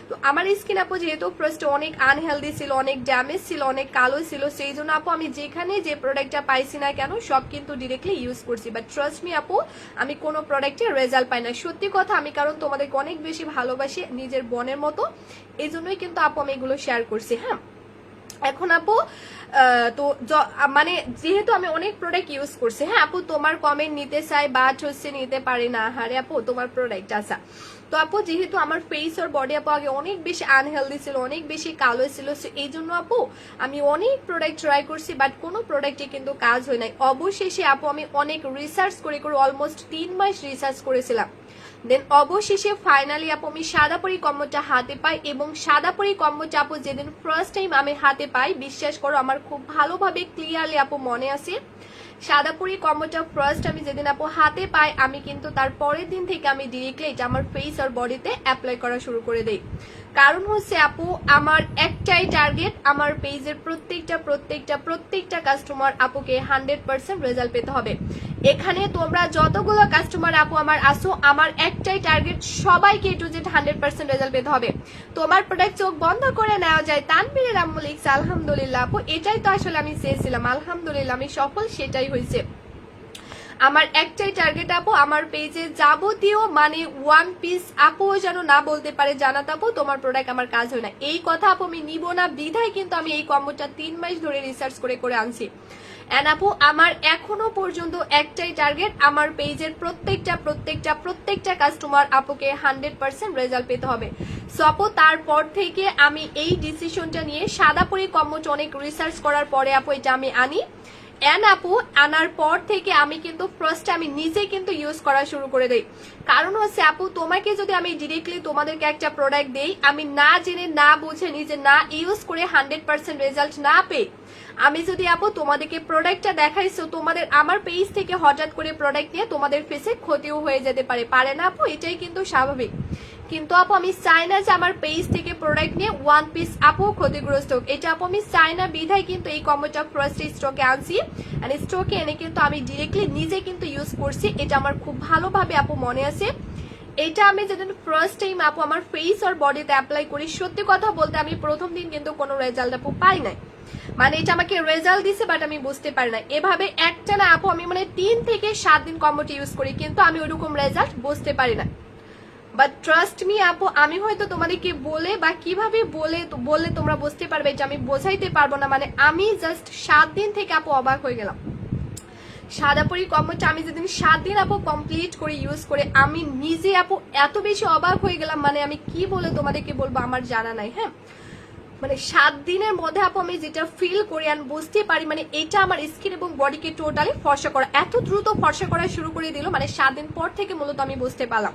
তো আমার স্কিন আপু যেহেতু ফার্স্টে অনেক আনহেলদি ছিল, অনেক ড্যামেজ ছিল, অনেক কালো ছিল, সেই জন্য আপু আমি যেখানে যে প্রোডাক্টটা পাইছি না কেন সব কিন্তু ডিরেক্টলি ইউজ করছি, বাট ট্রাস্ট মি আপু আমি কোনো প্রোডাক্টের রেজাল্ট পাই না। সত্যি কথা, আমি কারণ তোমাদেরকে অনেক বেশি ভালোবাসি নিজের বোনের মতো, এই জন্যই কিন্তু আপু আমি এগুলো শেয়ার করছি। হ্যাঁ এখন আপু তো মানে যেহেতু আমি অনেক প্রোডাক্ট ইউজ করছি, হ্যাঁ আপু তোমার কমেন্ট নিতে চাই বাট হচ্ছে নিতে পারি না, হারে আপু তোমার প্রোডাক্ট আসা। তো আপু যেহেতু আমার ফেস আর বডি আপু আগে অনেক বেশি আনহেলদি ছিল, অনেক বেশি কালো ছিল, এই জন্য আপু আমি অনেক প্রোডাক্ট ট্রাই করছি, বাট কোনো প্রোডাক্টে কিন্তু কাজ হয় নাই। অবশেষে আপু আমি অনেক রিসার্চ করে অলমোস্ট 3 মাস রিসার্চ করেছিলাম, দেন অবশেষে ফাইনালি আপু আমি সাদাপুরি কম্বোটা হাতে পাই, এবং সাদাপুরি কম্বোটা আপু যেদিন ফার্স্ট টাইম আমি হাতে পাই, বিশ্বাস করো আমার খুব ভালোভাবে ক্লিয়ারলি আপু মনে আছে, সাদাপুরি কম্বোটা ফার্স্ট আমি যেদিন আপু হাতে পাই, আমি কিন্তু তার পরের দিন থেকে আমি ডিরেক্টলি এটা আমার ফেস আর বডিতে অ্যাপ্লাই করা শুরু করে দেই। কারণ হচ্ছে আপু আমার একটাই টার্গেট, আমার পেজের প্রত্যেকটা কাস্টমার আপুকে 100% রেজাল্ট পেতে হবে। এখানে তোমরা যতগুলো কাস্টমার আপু আমার আসো, আমার একটাই টার্গেট, সবাইকে টু জেড 100% রেজাল্ট পেতে হবে। তোমার প্রোডাক্ট চোখ বন্ধ করে নেওয়া যায়। তানভীরের আম্মু লিখছে আলহামদুলিল্লাহ আপু, এটাই তো আসলে আমি চেয়েছিলাম, আলহামদুলিল্লাহ আমি সফল, সেটাই হয়েছে। আমার একটাই টার্গেট আপু, আমার পেজে যাবতীয় মানে ওয়ান পিস আপুও যেন না বলতে পারে জানাত আপু তোমার প্রোডাক্ট আমার কাজ হয় না। এই কথা আপু আমি নিব না, বিধায় কিন্তু আমি এই কম্বোটা 3 মাস ধরে রিসার্চ করে করে আনছি। এন্ড আপু আমার এখনো পর্যন্ত একটাই টার্গেট, আমার পেজের প্রত্যেকটা কাস্টমার আপুকে 100% রেজাল্ট পেতে হবে। সো আপু তারপর থেকে আমি এই ডিসিশনটা নিয়ে সাদাপুরি কম্বোটা অনেক রিসার্চ করার পরে আপু এটা আমি আনি। আপু আনার পর থেকে আমি কিন্তু ফার্স্ট আমি নিজে কিন্তু ইউজ করা শুরু করে দেই। কারণ হচ্ছে আপু তোমাকে যদি আমি ডিরেক্টলি তোমাদেরকে একটা প্রোডাক্ট দেই, আমি না জেনে না বুঝে নিজে না ইউজ করে 100% রেজাল্ট না পেয়ে আমি যদি আপু তোমাদেরকে প্রোডাক্টটা দেখাইছো, তোমাদের আমার পেজ থেকে হঠাৎ করে প্রোডাক্ট নিয়ে তোমাদের ফেসে ক্ষতিও হয়ে যেতে পারে না আপু, এটাই কিন্তু স্বাভাবিক। কিন্তু আপু আমি চাই না যে আমার পেজ থেকে প্রোডাক্ট নিয়ে ওয়ান পিস আপু ক্ষতিগ্রস্ত হোক, এটা আপু আমি চাই না, বিধায় কিন্তু এই কম্বোটা ফার্স্ট স্টকে আনছি। আর স্টকে এনে কিন্তু আমি ডিরেক্টলি নিজে কিন্তু ইউজ করছি, এটা আমার খুব ভালোভাবে আপু মনে আছে। এটা আমি যেদিন ফার্স্ট টাইম আপু আমার ফেস আর বডিতে অ্যাপ্লাই করি, সত্যি কথা বলতে আমি প্রথম দিন কিন্তু কোনো রেজাল্ট আপু পাই নাই, মানে এটা আমাকে রেজাল্ট দিছে বাট আমি বুঝতে পারি না। এভাবে একটা না আপু আমি মানে 3 থেকে 7 দিন কম্বোটি ইউজ করি, কিন্তু আমি ওরকম রেজাল্ট বুঝতে পারি না। বাট ট্রাস্ট মি আপু, আমি হয়তো তোমাদেরকে বলে বা কিভাবে বললে তোমরা বুঝতে পারবে, এটা আমি বোঝাইতে পারবো না। মানে আমি জাস্ট 7 দিন থেকে আপু অবাক হয়ে গেলাম। সাদাপুরি কম্বোটা আমি যেদিন 7 দিন আপু কমপ্লিট করে ইউজ করে আমি নিজে আপু এত বেশি অবাক হয়ে গেলাম, মানে আমি কি বলে তোমাদেরকে বলবো আমার জানা নাই। হ্যাঁ মানে 7 দিনের মধ্যে আপু আমি যেটা ফিল করি আর বুঝতে পারি, মানে এটা আমার স্কিন এবং বডিকে টোটালি ফর্সা করা, এত দ্রুত ফর্সা করা শুরু করে দিল। মানে 7 দিন পর থেকে মূলত আমি বুঝতে পারলাম,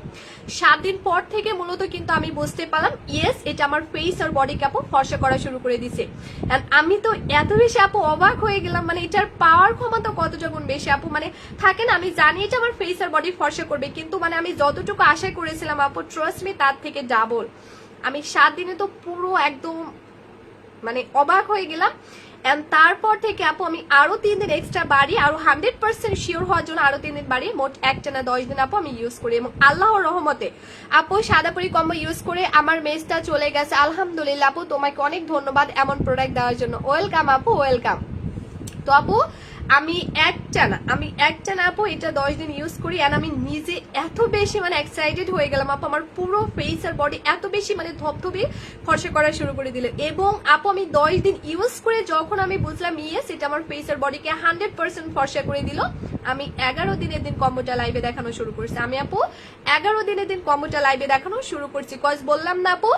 7 দিন পর থেকে মূলত কিন্তু আমি বুঝতে পারলাম ইয়েস এটা আমার ফেস আর বডিকে আপু ফর্সা করা শুরু করে দিছে। এন্ড আমি তো এত বেশি আপু অবাক হয়ে গেলাম, মানে এটার পাওয়ার ক্ষমতা কতটা গুণ বেশি আপু। মানে থাকে না আমি জানি এটা আমার ফেস আর বডি ফর্সা করবে, কিন্তু মানে আমি যতটুকু আশা করেছিলাম আপু ট্রাস্ট মি তার থেকে ডাবল। আমি 7 দিনে তো পুরো একদম মানে অবাক হয়ে গেলাম। এন্ড তারপর থেকে আপু আমি আরো 3 দিন এক্সট্রা বাড়ি, আরো 100% শিওর হওয়ার জন্য আরো 3 দিন বাড়ি, মোট একটা না 10 দিন আপু আমি ইউজ করি। এবং আল্লাহর রহমতে আপু সাদাপুরি কম্বো ইউজ করে আমার মেজটা চলে গেছে আলহামদুলিল্লাহ। আপু তোমাকে অনেক ধন্যবাদ এমন প্রোডাক্ট দেওয়ার জন্য। ওয়েলকাম আপু, ওয়েলকাম। তো আপু আমি একটা না আপু এটা 10 দিন ইউজ করি, আর আমি নিজে এত বেশি মানে এক্সাইটেড হয়ে গেলাম আপু, আমার পুরো ফেস আর বডি এত বেশি মানে ধপধপে ফর্সা করা শুরু করে দিল। এবং আপু আমি 10 দিন ইউজ করে যখন আমি বুঝলাম ইয়েস এটা আমার ফেস আর বডিকে 100% ফর্সা করে দিল, আমি 11 দিনের দিন কম্বোটা লাইভে দেখানো শুরু করছি। আমি আপু 11 দিনের দিন কম্বোটা লাইভে দেখানো শুরু করছি। কজ বললাম না আপু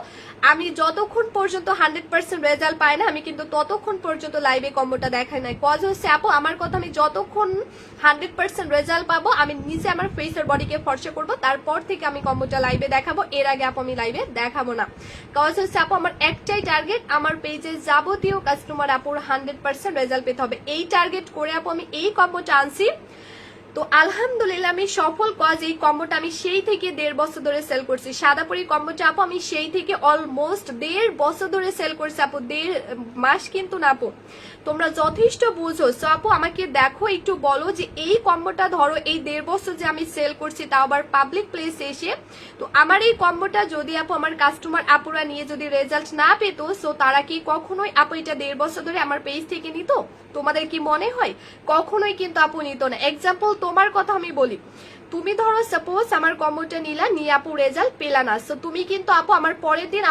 আমি যতক্ষণ পর্যন্ত 100% রেজাল্ট পাই না আমি কিন্তু ততক্ষণ পর্যন্ত লাইভে কম্বোটা দেখাই নাই। কজ হচ্ছে আপু আমার কথা আমি যতক্ষণ 100% রেজাল্ট পাবো আমি নিজে আমার ফেস আর বডিকে ফর্সা করবো, তারপর থেকে আমি কম্বোটা লাইভে দেখাবো, এর আগে আপু আমি লাইভে দেখাবো না। কজ হচ্ছে আপু আমার একটাই টার্গেট, আমার পেজে যাবতীয় কাস্টমার আপুর 100% রেজাল্ট পেতে হবে। এই টার্গেট করে আপু আমি এই কম্বোটা আনছি। তো আলহামদুলিল্লাহ আমি সফল। কজ এই কম্বোটা আমি সেই থেকে 1.5 বছর ধরে সেল করছি। সাদাপুরি কম্বোটা আপু আমি সেই থেকে অলমোস্ট 1.5 বছর ধরে সেল করছি আপু, 1.5 মাস কিন্তু না আপু, তোমরা যথেষ্ট বুঝো। সো আপু আমাকে দেখো একটু বলো যে এই কম্বোটা ধরো এই 1.5 বছর যে আমি সেল করছি তাও আবার পাবলিক প্লেসে এসে, তো আমার এই কম্বোটা যদি আপু আমার কাস্টমার আপুরা নিয়ে যদি রেজাল্ট না পেত, সো তারা কি কখনোই আপু এটা 1.5 বছর ধরে আমার পেজ থেকে নিত? তোমাদের কি মনে হয়? কখনোই কিন্তু আপু নিত না। এক্সাম্পল তোমার কথা আমি বলি, তুমি ধরো সাপোজ আমার কম্বোটা নিলা, নিয়ে আপু রেজাল্ট পেলা না, সো তুমি কিন্তু আপু আমার পরের দিন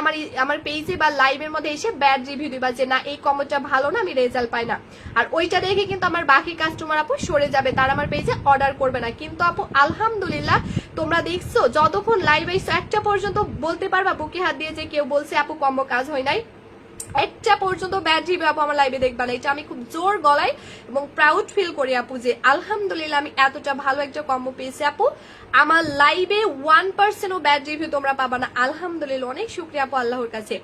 আমার পেজে বা লাইভের মধ্যে এসে ব্যাড রিভিউ দিবা যে না এই কম্বোটা ভালো না, আমি রেজাল্ট পাই না। আর ওইটা দেখে কিন্তু আমার বাকি কাস্টমার আপু সরে যাবে, তারা আমার পেজে অর্ডার করবে না। কিন্তু আপু আলহামদুলিল্লাহ তোমরা দেখছো যতক্ষণ লাইভ এসে একটা পর্যন্ত বলতে পারবা বুকে হাত দিয়ে যে কেউ বলছে আপু কম্বো কাজ হয় নাই, একটা পর্যন্ত ব্যাড রিভিউ আপু আমার লাইভে দেখবা না। এটা আমি খুব জোর গলায় এবং প্রাউড ফিল করি আপু যে আলহামদুলিল্লাহ আমি এতটা ভালো একটা কম্বো পেয়েছি আপু, আমার লাইভে 1%ও ব্যাড রিভিউ তোমরা পাবা না। আলহামদুলিল্লাহ অনেক শুকরিয়া আপু আল্লাহর কাছে।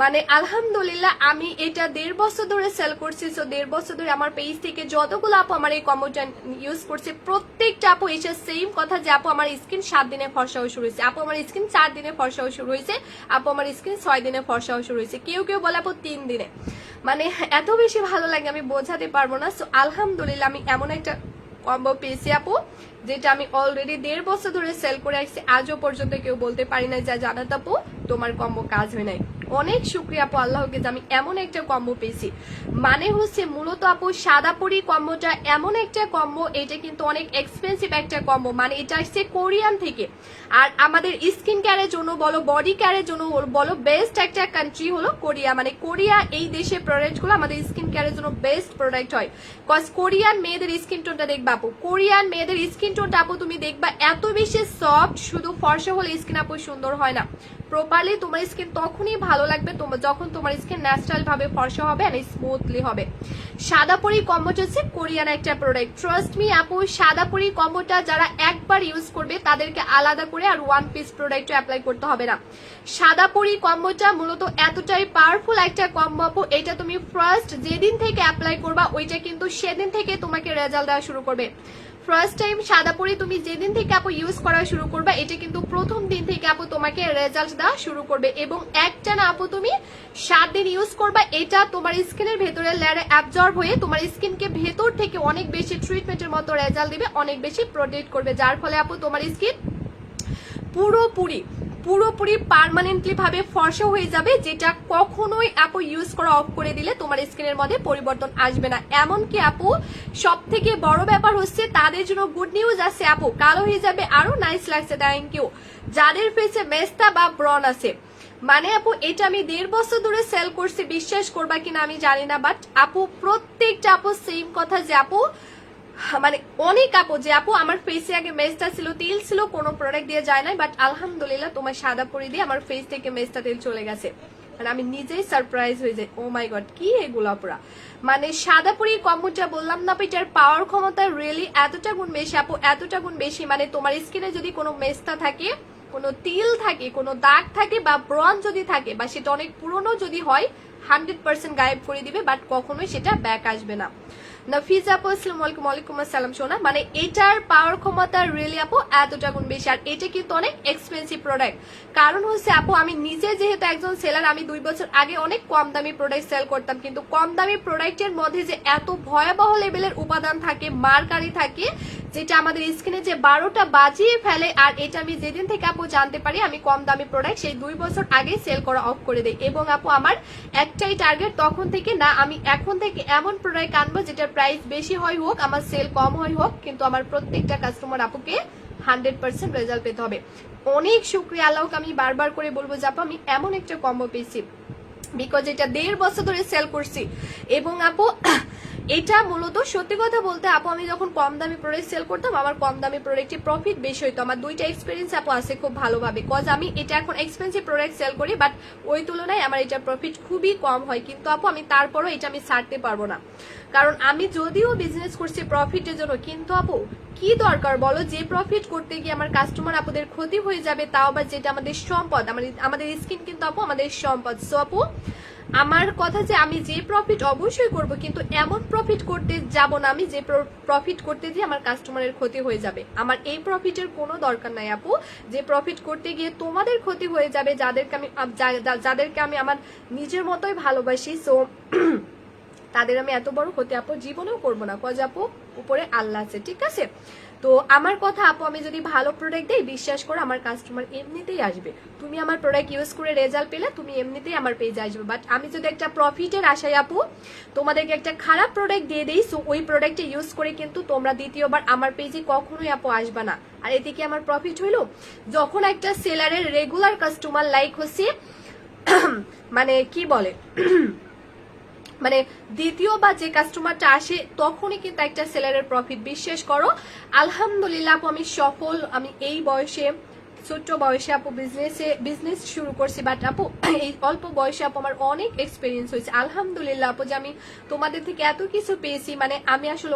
মানে আলহামদুলিল্লাহ আমি এটা 1.5 বছর ধরে সেল করছি। সো 1.5 বছর ধরে আমার পেজ থেকে যতগুলো আপু আমার এই কম্বোটা ইউজ করছে প্রত্যেকটা আপু এসে সেম কথা যে আপু আমার স্কিন 7 দিনে ফর্সা হওয়া শুরু হয়েছে, আপু আমার স্কিন 4 দিনে ফর্সা হওয়া শুরু হয়েছে, আপু আমার স্কিন 6 দিনে ফর্সা হওয়া শুরু হয়েছে, কেউ কেউ বলে আপু 3 দিনে। মানে এত বেশি ভালো লাগে আমি বোঝাতে পারবো না। সো আলহামদুলিল্লাহ আমি এমন একটা কম্বো পেয়েছি আপু, যেটা আমি অলরেডি 1.5 বছর ধরে সেল করে আসছি, আজও পর্যন্ত কেউ বলতে পারি না যা জানাত আপু তোমার কম্বো কাজ হয় নাই। অনেক শুক্রিয়া আপু আল্লাহকে যে আমি এমন একটা কম্বো পেয়েছি। মানে হচ্ছে মূলত আপু সাদাপুরি কম্বোটা এমন একটা কম্বো, এটা কিন্তু অনেক এক্সপেন্সিভ একটা কম্বো, মানে এটা আসছে কোরিয়ান থেকে। আর আমাদের স্কিন কেয়ারের জন্য বলো, বডি কেয়ারের জন্য বলো, বেস্ট একটা কান্ট্রি হলো কোরিয়া। মানে কোরিয়া এই দেশের প্রোডাক্টগুলো আমাদের স্কিন কেয়ারের জন্য বেস্ট প্রোডাক্ট হয়। কজ কোরিয়ান মেয়েদের স্কিন টোনটা দেখবা আপু, কোরিয়ান মেয়েদের স্কিন টোনটা আপু তুমি দেখবা এত বেশি সফট, শুধু ফর্সা হলে স্কিন আপু সুন্দর হয় না। প্রপারলি তোমার স্কিন তখনই ভালো লাগবে যখন তোমার স্কিন ন্যাচারাল ভাবে ফর্সা হবে আর স্মুথলি হবে। সাদাপুরি কম্বোটা হচ্ছে কোরিয়ান একটা প্রোডাক্ট। ট্রাস্ট মি আপু, সাদাপুরি কম্বোটা যারা একবার ইউজ করবে তাদেরকে আলাদা করে আর 1 পিস প্রোডাক্ট অ্যাপ্লাই করতে হবে না। সাদাপুরি কম্বোটা মূলত এতটাই পাওয়ারফুল একটা কম্বো আপু, এটা তুমি ফার্স্ট যেদিন থেকে অ্যাপ্লাই করবা ওইটা কিন্তু সেদিন থেকে তোমাকে রেজাল্ট দেওয়া শুরু করবে। ফার্স্ট টাইম সাদাপুরি তুমি যেদিন থেকে আপু ইউজ করা শুরু করবে এটা কিন্তু প্রথম দিন থেকে আপু তোমাকে রেজাল্ট দেওয়া শুরু করবে, এবং একটা না আপু তুমি 7 দিন ইউজ করবা, এটা তোমার স্কিনের ভেতরে লেয়ারে অ্যাবজর্ব হয়ে তোমার স্কিনকে ভেতর থেকে অনেক বেশি ট্রিটমেন্টের মতো রেজাল্ট দিবে, অনেক বেশি প্রোটেক্ট করবে, যার ফলে আপু তোমার স্কিন পুরোপুরি পার্মানেন্টলি ভাবে ফর্সা হয়ে যাবে, যেটা কখনোই আপু ইউজ করা অফ করে দিলে তোমার স্কিনের মধ্যে পরিবর্তন আসবে না। এমনকি আপু সব থেকে বড় ব্যাপার হচ্ছে তাদের জন্য গুড নিউজ আছে আপু, কালো হয়ে যাবে আরো নাইস লাগছে। Thank you. যাদের ফেসে মেস্তা বা ব্রন আছে, মানে আপু এটা আমি 1.5 বছর ধরে সেল করছি, বিশ্বাস করবা কিনা আমি জানি না, বাট আপু প্রত্যেকটা আপু সেম কথা যে আপু মানে অনেক আপু যে আপু আমার ফেসে আগে মেস্তা ছিল, তিল ছিল, কোনো প্রোডাক্ট দিয়ে যায় নাই, বাট আলহামদুলিল্লাহ তোমার সাদাপুরি দিয়ে আমার ফেস থেকে মেস্তা তেল চলে গেছে। মানে আমি নিজেই সারপ্রাইজ হয়ে যাই, ও মাই গড কি এগুলো আপুরা। মানে সাদাপুরি কম্বোটা বললাম না, এটার পাওয়ার ক্ষমতা রিয়েলি এতটা গুণ বেশি আপু, এতটা গুণ বেশি। মানে তোমার স্কিনে যদি কোনো মেস্তা থাকে, কোনো তিল থাকে, কোনো দাগ থাকে বা ব্রন যদি থাকে, বা সেটা অনেক পুরনো যদি হয়, 100% গায়েব করে দিবে, বাট কখনোই সেটা ব্যাক আসবে না। নাফিজা আপু আসসালামু আলাইকুম। ওয়ালাইকুম আসসালাম সোনা। মানে এটার পাওয়ার ক্ষমতা রিয়েলি আপু এতটা গুণ বেশি, আর এটা কিন্তু অনেক এক্সপেন্সিভ প্রোডাক্ট। কারণ হচ্ছে আপু আমি নিজে যেহেতু একজন সেলার, আমি 2 বছর আগে অনেক কম দামি প্রোডাক্ট সেল করতাম, কিন্তু কম দামি প্রোডাক্টের মধ্যে যে এত ভয়াবহ লেভেলের উপাদান থাকে, মারকারি থাকে, যেটা আমাদের স্কিনে যে 12টা বাজিয়ে ফেলে। আর এটা আমি যেদিন থেকে আপু জানতে পারি আমি কম দামি প্রোডাক্ট সেই 2 বছর আগে সেল করা অফ করে দেই, এবং আপু আমার একটাই টার্গেট তখন থেকে, না আমি এখন থেকে এমন প্রোডাক্ট আনবো যেটার প্রাইস বেশি হয় হোক, আমার সেল কম হয় হোক, কিন্তু আমার প্রত্যেকটা কাস্টমার আপুকে 100% রেজাল্ট পেতে হবে। অনেক শুক্রিয়া আল্লাহকে আমি বারবার করে বলবো যে আপু আমি এমন একটা কম্বো পেয়েছি, বিকজ এটা 1.5 বছর ধরে সেল করছি। এবং আপু এটা মূলত সত্যি কথা বলতে আপু আমি যখন কম দামি প্রোডাক্ট সেল করতাম, আমার কম দামি প্রোডাক্টে প্রফিট বেশি হইতো। আমার 2টা এক্সপিরিয়েন্স আপু আছে খুব ভালোভাবে, কজ আমি এটা এখন এক্সপেন্সিভ প্রোডাক্ট সেল করি, বাট ওই তুলনায় আমার এটা প্রফিট খুবই কম হয়। কিন্তু আপু আমি তারপরও এটা আমি ছাড়তে পারবো না, কারণ আমি যদিও বিজনেস করছি প্রফিটের জন্য, কিন্তু আপু কি দরকার বলো যে প্রফিট করতে গিয়ে আমার কাস্টমার আপুদের ক্ষতি হয়ে যাবে, তাও আবার যেটা আমাদের সম্পদ, আমাদের স্কিন কিন্তু আপু আমাদের সম্পদ। সো আপু আমার কথা যে আমি যে প্রফিট অবশ্যই করব, কিন্তু এমন প্রফিট করতে যাব না আমি যে প্রফিট করতে গিয়ে আমার কাস্টমারের ক্ষতি হয়ে যাবে। আমার এই প্রফিটের কোনো দরকার নাই আপু, যে প্রফিট করতে গিয়ে তোমাদের ক্ষতি হয়ে যাবে, যাদেরকে আমি আমার নিজের মতোই ভালোবাসি। সো তাদের আমি এত বড় ক্ষতি আপু জীবনেও করবো না, কজ আপু উপরে আল্লাহ আছে, ঠিক আছে। তো আমার কথা আপু আমি যদি ভালো প্রোডাক্ট দেই, বিশ্বাস করো আমার কাস্টমার এমনিতেই আসবে। তুমি আমার প্রোডাক্ট ইউজ করে রেজাল্ট পেলে তুমি এমনিতেই আমার পেজে আসবে। বাট আমি যদি একটা প্রফিটের আশায় আপু তোমাদেরকে একটা খারাপ প্রোডাক্ট দিয়ে দিই, সো ওই প্রোডাক্টটা ইউজ করে কিন্তু তোমরা দ্বিতীয়বার আমার পেজে কখনোই আপু আসবে না। আর এতে কি আমার প্রফিট হইলো? যখন একটা সেলারের রেগুলার কাস্টমার লাইক হচ্ছে মানে কি বলে মানে দ্বিতীয়বার যে কাস্টমারটা আসে, তখনই কিন্তু একটা সেলারের প্রফিট। বিশ্বাস করো আলহামদুলিল্লাহ আপু আমি সফল। আমি এই বয়সে, ছোট্ট বয়সে আপু বিজনেস শুরু করছি, বাট আপু এই অল্প বয়সে আপু আমার অনেক এক্সপিরিয়েন্স হয়েছে আলহামদুলিল্লাহ আপু, যে আমি তোমাদের থেকে এত কিছু পেয়েছি। মানে আমি আসলে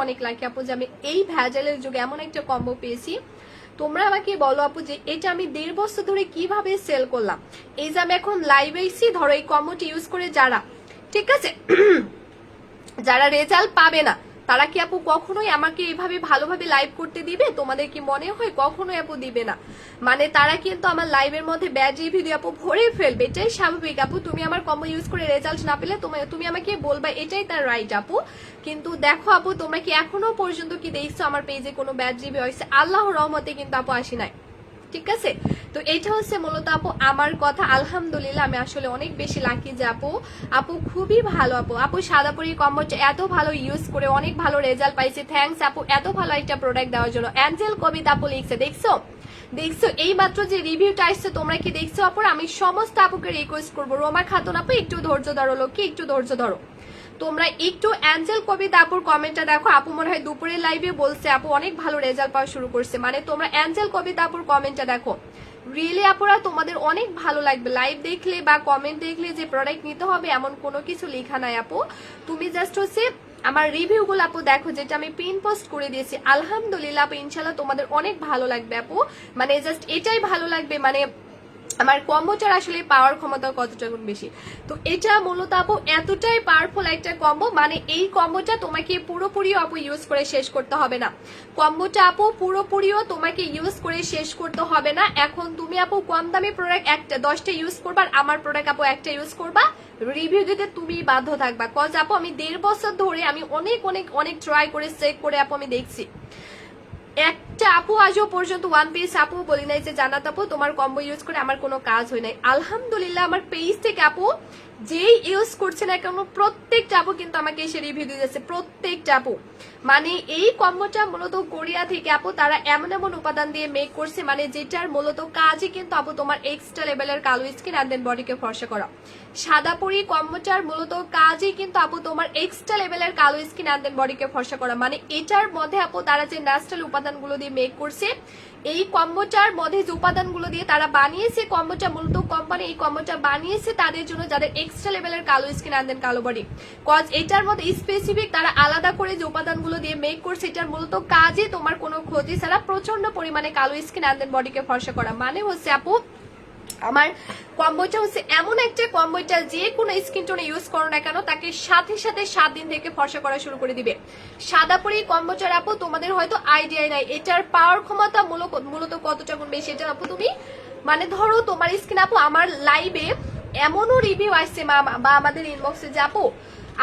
অনেক লাকি আপু যে আমি এই ভেজালের যুগে এমন একটা কম্বো পেয়েছি। তোমরা আমাকে বলো আপু যে এটা আমি 1.5 বছর ধরে কিভাবে সেল করলাম। এই যে আমি এখন লাইভ এসেছি, ধরো এই কম্বোটি ইউজ করে যারা, ঠিক আছে, যারা রেজাল্ট পাবে না তারা কি আপু কখনোই আমাকে এভাবে ভালোভাবে লাইভ করতে দিবে? তোমাদের কি মনে হয়? কখনোই আপু দিবে না। মানে তারা কিন্তু আমার লাইভের মধ্যে ব্যাড রিভিউ দিয়ে আপু ভরে ফেলবে, এটাই স্বাভাবিক আপু। তুমি আমার কম্বো ইউজ করে রেজাল্ট না পেলে তুমি আমাকে বলবা, এটাই তার রাইট আপু। কিন্তু দেখো আপু, তোমরা কি এখনো পর্যন্ত কি দেখছো আমার পেজে কোনো ব্যাড রিভিউ হয়েছে? আল্লাহর রহমতে কিন্তু আপু আসি নাই, ঠিক আছে? তো এইটা হচ্ছে মূলত আপু আমার কথা। আলহামদুলিল্লাহ আমি আসলে অনেক বেশি লাকি যে আপু খুবই ভালো আপু সাদাপুরি কম্বোটা এত ভালো ইউজ করে অনেক ভালো রেজাল্ট পাইছে। থ্যাঙ্কস আপু এত ভালো একটা প্রোডাক্ট দেওয়ার জন্য। অ্যাঞ্জেল কবিতা আপু লিখছে, দেখছো এই মাত্র যে রিভিউটা আসছে তোমরা কি দেখছো আপু? আমি সমস্ত আপুকে রিকোয়েস্ট করবো, রোমা খাতুন আপু একটু ধৈর্য ধরো, লক্ষ্মী একটু ধৈর্য ধরো। তোমরা একটু অ্যাঞ্জেল কবিতা আপুর কমেন্টটা দেখো। আপু মনে হয় দুপুরের লাইভে বলছে আপু অনেক ভালো রেজাল্ট পাওয়া শুরু করছে। মানে তোমরা অ্যাঞ্জেল কবিতা আপুর কমেন্টটা দেখো, রিয়েলি আপুরা তোমাদের অনেক ভালো লাগবে। লাইভ দেখলে বা কমেন্ট দেখলে যে প্রোডাক্ট নিতে হবে এমন কোনো কিছু লেখা নাই আপু। তুমি জাস্ট হচ্ছে আমার রিভিউ গুলো আপু দেখো, যেটা আমি পিন পোস্ট করে দিয়েছি। আলহামদুলিল্লাহ আপু ইনশাল্লাহ তোমাদের অনেক ভালো লাগবে আপু। মানে জাস্ট এটাই ভালো লাগবে, মানে আমার কম্বোটার আসলে পাওয়ার ক্ষমতা কতটা গুণ বেশি। তো এটা মূলত আপু এতটাই পাওয়ারফুল একটা কম্বো, মানে এই কম্বোটা তোমাকে পুরোপুরিও আপু ইউজ করে শেষ করতে হবে না। কম্বোটা আপু পুরোপুরিও তোমাকে ইউজ করে শেষ করতে হবে না। এখন তুমি আপু কম দামি প্রোডাক্ট একটা 10টা ইউজ করবা, আর আমার প্রোডাক্ট আপু একটা ইউজ করবা, রিভিউ দিতে তুমি বাধ্য থাকবা। কজ আপু আমি 1.5 বছর ধরে আমি অনেক অনেক অনেক ট্রাই করে চেক করে আপু আমি দেখছি, একটা আপু আজও পর্যন্ত ওয়ান পিস আপু বলি নাই যে জান্নাত আপু তোমার কম্বো ইউজ করে আমার কোনো কাজ হয় নাই। আলহামদুলিল্লাহ আমার পেজ থেকে আপু যেই ইউজ করছে না কেন প্রত্যেকটা আপু কিন্তু আমাকে এসে রিভিউ দিয়েছে, প্রত্যেকটা আপু। মানে এই কম্বোটা মূলত কোরিয়া থেকে আপু তারা এমন এমন উপাদান দিয়ে মেক করছে, মানে যেটার মূলত কাজই কিন্তু আপু তোমার এক্সট্রা লেভেলের কালো স্কিন আর দেন বডিকে ফর্সা করা। সাদাপুরি কম্বোটার মূলত কাজই কিন্তু আপু তোমার এক্সট্রা লেভেলের কালো স্কিন আর দেন বডিকে ফর্সা করা। মানে এটার মধ্যে আপু তারা যে ন্যাচারাল উপাদানগুলো দিয়ে মেক করছে, এই কম্বোটার মধ্যে যে উপাদানগুলো দিয়ে তারা বানিয়েছে কম্বোটা, মূলত কোম্পানি এই কম্বোটা বানিয়েছে তাদের জন্য যাদের এক্সট্রা লেভেলের কালো স্কিন আর দেন কালো বডি। কজ এটার মধ্যে স্পেসিফিক তারা আলাদা করে যে উপাদানগুলো দিয়ে মেক করছে, এটার মূলত কাজই তোমার কোনো ক্ষতি ছাড়া প্রচন্ড পরিমাণে কালো স্কিন আর দেন বডিকে ফর্সা করা। মানে হচ্ছে আপু আমার কম্বোটা হচ্ছে এমন একটা কম্বোটা যে কোনো স্কিন টোনে ইউজ করো না কেন তাকে সাথে সাথে 7 দিন থেকে ফর্সা করা শুরু করে দিবে। সাদাপুরি কম্বোটার আপু তোমাদের হয়তো আইডিয়া নাই এটার পাওয়ার ক্ষমতা মূলত কতটা গুণ বেশি। এটা আপু তুমি মানে ধরো তোমার স্কিন আপু আমার লাইভে এমনও রিভিউ আসছে বা আমাদের ইনবক্সে যে আপু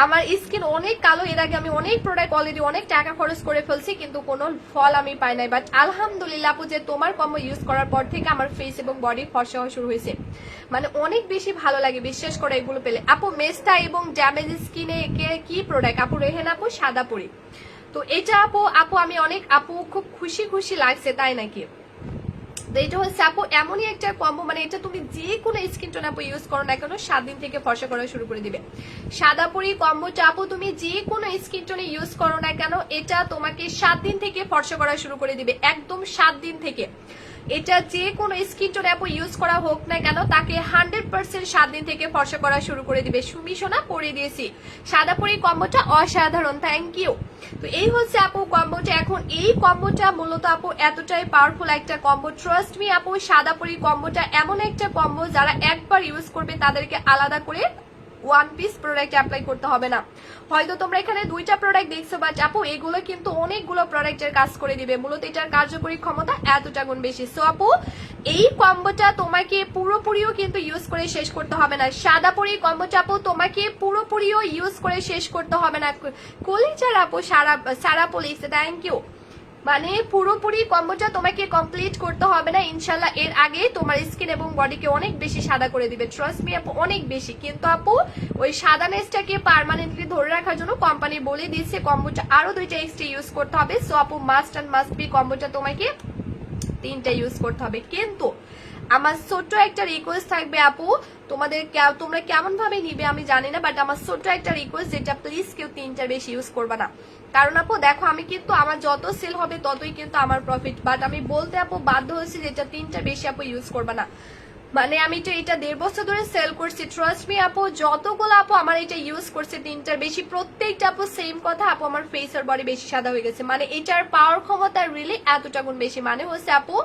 আমার স্কিন অনেক কালো, এর আগে আমি অনেক প্রোডাক্ট অলরেডি অনেক টাকা খরচ করে ফেলছি কিন্তু কোনো ফল আমি পাই নাই, বাট আলহামদুলিল্লাহ আপু যে তোমার কম্বো ইউজ করার পর থেকে আমার ফেস এবং বডি ফর্সা হওয়া শুরু হয়েছে। মানে অনেক বেশি ভালো লাগে বিশ্বাস করে এগুলো পেলে আপু। মেস্টা এবং ড্যামেজ স্কিনে কি প্রোডাক্ট আপু? রেহেন আপু সাদাপুরি। তো এটা আপু আমি অনেক আপু খুব খুশি লাগছে, তাই নাকি? এটা হচ্ছে আপু এমনই একটা কম্বো, মানে এটা তুমি যে কোনো স্কিন টোন আপু ইউজ করো না কেন 7 দিন থেকে ফর্সা করা শুরু করে দিবে। সাদাপুরি কম্বোটা আপু তুমি যে কোনো স্কিন টোনে ইউজ করো না কেন এটা তোমাকে 7 দিন থেকে ফর্সা করা শুরু করে দিবে, একদম 7 দিন থেকে। এটা যে কোনো স্কিন টোনে আপু ইউজ করা হোক না কেন তাকে 100% 7 দিন থেকে ফর্সা করা শুরু করে দিবে। সুমি সোনা পরে দিয়েছি। সাদাপুরি কম্বোটা অসাধারণ, থ্যাংক ইউ। তো এই হচ্ছে আপু কম্বোটা। এখন এই কম্বোটা মূলত আপু এতটাই পাওয়ারফুল একটা কম্বো, ট্রাস্ট মি আপু। সাদাপুরি কম্বোটা এমন একটা কম্বো যারা একবার ইউজ করবে তাদেরকে আলাদা করে ওয়ান পিস প্রোডাক্ট অ্যাপ্লাই করতে হবে না। হয়তো তোমরা এখানে 2টা প্রোডাক্ট দেখছো, বাট আপু এগুলো কিন্তু অনেকগুলো প্রোডাক্টের কাজ করে দিবে। মূলত এটার কার্যকরী ক্ষমতা এতটা গুণ বেশি। সো আপু এই কম্বোটা তোমাকে পুরোপুরিও কিন্তু ইউজ করে শেষ করতে হবে না। সাদাপুরি কম্বোটা আপু তোমাকে পুরোপুরিও ইউজ করে শেষ করতে হবে না। কলিজার আপু সারা পুলিশ, থ্যাংক ইউ। মানে পুরোপুরি কম্বোটা তোমাকে কমপ্লিট করতে হবে না ইনশাল্লাহ, এর আগে তোমার স্কিন এবং বডিকে অনেক বেশি সাদা করে দিবে। ট্রাস্ট মি আপু অনেক বেশি। কিন্তু আপু ওই সাদানেসটাকে পার্মানেন্টলি ধরে রাখার জন্য কোম্পানি বলে দিয়েছে কম্বোটা আরো 2টা এক্সট্রা ইউজ করতে হবে। সো আপু মাস্ট অ্যান্ড মাস্ট বি কম্বোটা তোমাকে 3টা ইউজ করতে হবে। কিন্তু আমার ছোট্ট একটা রিকোয়েস্ট থাকবে আপু, তোমরা কেমন ভাবে নিবে আমি জানি না, বাট আমার ছোট্ট একটা রিকোয়েস্ট, যেটা প্লিজ কেউ 3টার বেশি ইউজ করবে না। কারণ আপু দেখো আমি কিন্তু আমার যত সেল হবে ততই কিন্তু আমার প্রফিট, বাট আমি বলতে আপু বাধ্য হয়েছি যেটা 3টার বেশি আপু ইউজ করবে না। মানে আমি তো এটা 1.5 বছর ধরে সেল করছি। ট্রাস্ট মি আপু যতগুলো আপু আমার এটা ইউজ করছে 3টার বেশি, প্রত্যেকটা আপু সেম কথা আপু আমার ফেস আর বডি বেশি সাদা হয়ে গেছে। মানে এটার পাওয়ার ক্ষমতা রিলি এতটা গুণ বেশি। মানে হচ্ছে আপু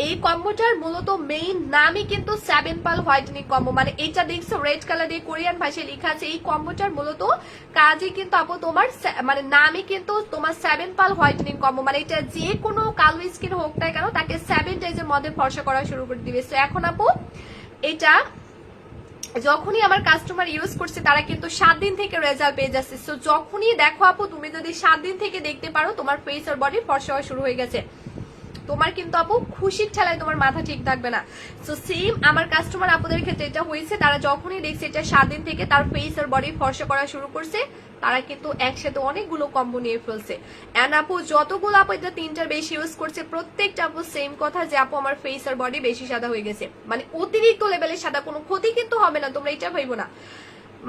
এই কম্বোটার মূলত মেইন নামই কিন্তু 7 পাল হোয়াইটেনিং কম্বো, মানে এটা দেখছো রেড কালার দিয়ে কোরিয়ান ভাষায় লেখা আছে। এই কম্বোটার মূলত কাজই কিন্তু আপু তোমার মানে নামই কিন্তু তোমার 7 পাল হোয়াইটেনিং কম্বো, মানে এটা যে কোনো কালো স্কিন হোক না কেন তাকে 7 ডেজের মধ্যে ফর্সা করা শুরু করে দিবে। সো এখন আপু এটা যখনই আমার কাস্টমার ইউজ করছে তারা কিন্তু 7 দিন থেকে রেজাল্ট পেয়ে যাচ্ছে। সো যখনই দেখো আপু তুমি যদি 7 দিন থেকে দেখতে পারো তোমার ফেস আর বডি ফর্সা হওয়া শুরু হয়ে গেছে, তোমার কিন্তু আপু খুশির ঠেলায় তোমার মাথা ঠিক থাকবে না। সো সেম আমার কাস্টমার আপুদের ক্ষেত্রে এটা হয়েছে, তারা যখনই দেখছে এটা 7 দিন থেকে তার ফেস আর বডি ফর্সা করা শুরু করছে, তারা কিন্তু একসাথে অনেকগুলো কম্বো নিয়ে ফেলছে। এন্ড আপু যতগুলো আপু এটা 3টার বেশি ইউজ করছে প্রত্যেকটা আপু সেম কথা যে আপু আমার ফেস আর বডি বেশি সাদা হয়ে গেছে, মানে অতিরিক্ত লেভেলের সাদা, কোনো ক্ষতি কিন্তু হবে না, তোমরা এটা ভাইবো না।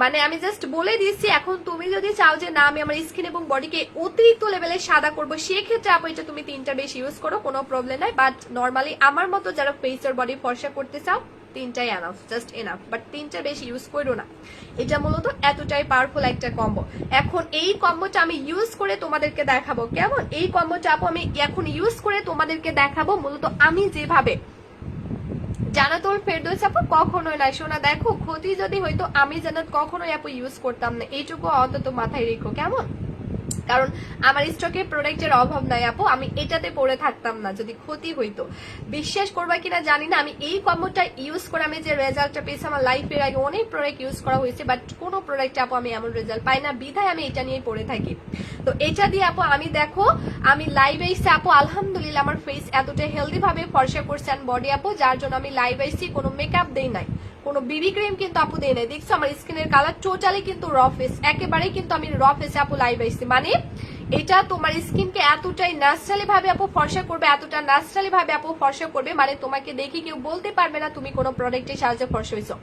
মানে আমি জাস্ট বলে দিচ্ছি, এখন তুমি যদি চাও যে না আমি আমার স্কিন এবং বডিকে অতিরিক্ত লেভেলে সাদা করবো, সেক্ষেত্রে আপু এটা তুমি 3টার বেশি ইউজ করো, কোনো প্রবলেম নাই। বাট নর্মালি আমার মতো যারা ফেস আর বডি ফর্সা করতে চাও 3টাই এনাফ, জাস্ট এনাফ, বাট 3টার বেশি ইউজ করো না। এটা মূলত এতটাই পাওয়ারফুল একটা কম্বো। এখন এই কম্বোটা আমি ইউজ করে তোমাদেরকে দেখাবো কেমন। এই কম্বোটা আপু আমি এখন ইউজ করে তোমাদেরকে দেখাবো মূলত আমি যেভাবে। জান্নাতুল ফেরদৌস আপু কখনোই না শোনা, দেখো ক্ষতি যদি হইতো আমি জান্নাত কখনোই আপু ইউজ করতাম না, এইটুকু অন্তত মাথায় রেখো কেমন। কারণ আমার স্টকে প্রোডাক্টের অভাব নাই আপু, আমি এটাতে পড়ে থাকতাম না যদি ক্ষতি হইতো। বিশ্বাস করবা কিনা জানি না, আমি এই কম্বোটা ইউজ করে আমি যে রেজাল্টটা পেয়েছি, আমার লাইফের আগে অনেক প্রোডাক্ট ইউজ করা হয়েছে বাট কোনো প্রোডাক্টে আপু আমি এমন রেজাল্ট পাই না, বিধায় আমি এটা নিয়ে পড়ে থাকি। তো এটা দিয়ে আপু আমি দেখো আমি লাইভে এসে আপু আলহামদুলিল্লাহ আমার ফেস এতটা হেলদি ভাবে ফর্সা করছে বডি আপু, যার জন্য আমি লাইভ এসেছি, কোনো মেকআপ দেই নাই, কোনো বিবি ক্রিম কিন্তু আপু দেই নাই। দেখছো আমার স্কিনের কালার টোটালি কিন্তু র ফেস, একেবারেই কিন্তু আমি র ফেসে আপু লাইভ আসছি। মানে এটা তোমার স্কিনকে এতটাই ন্যাচারালি ভাবে আপু ফর্সা করবে, এতটা ন্যাচারালি ভাবে আপু ফর্সা করবে, মানে তোমাকে দেখে কেউ বলতে পারবে না তুমি কোনো প্রোডাক্টের সাহায্যে ফর্সা হয়েছো।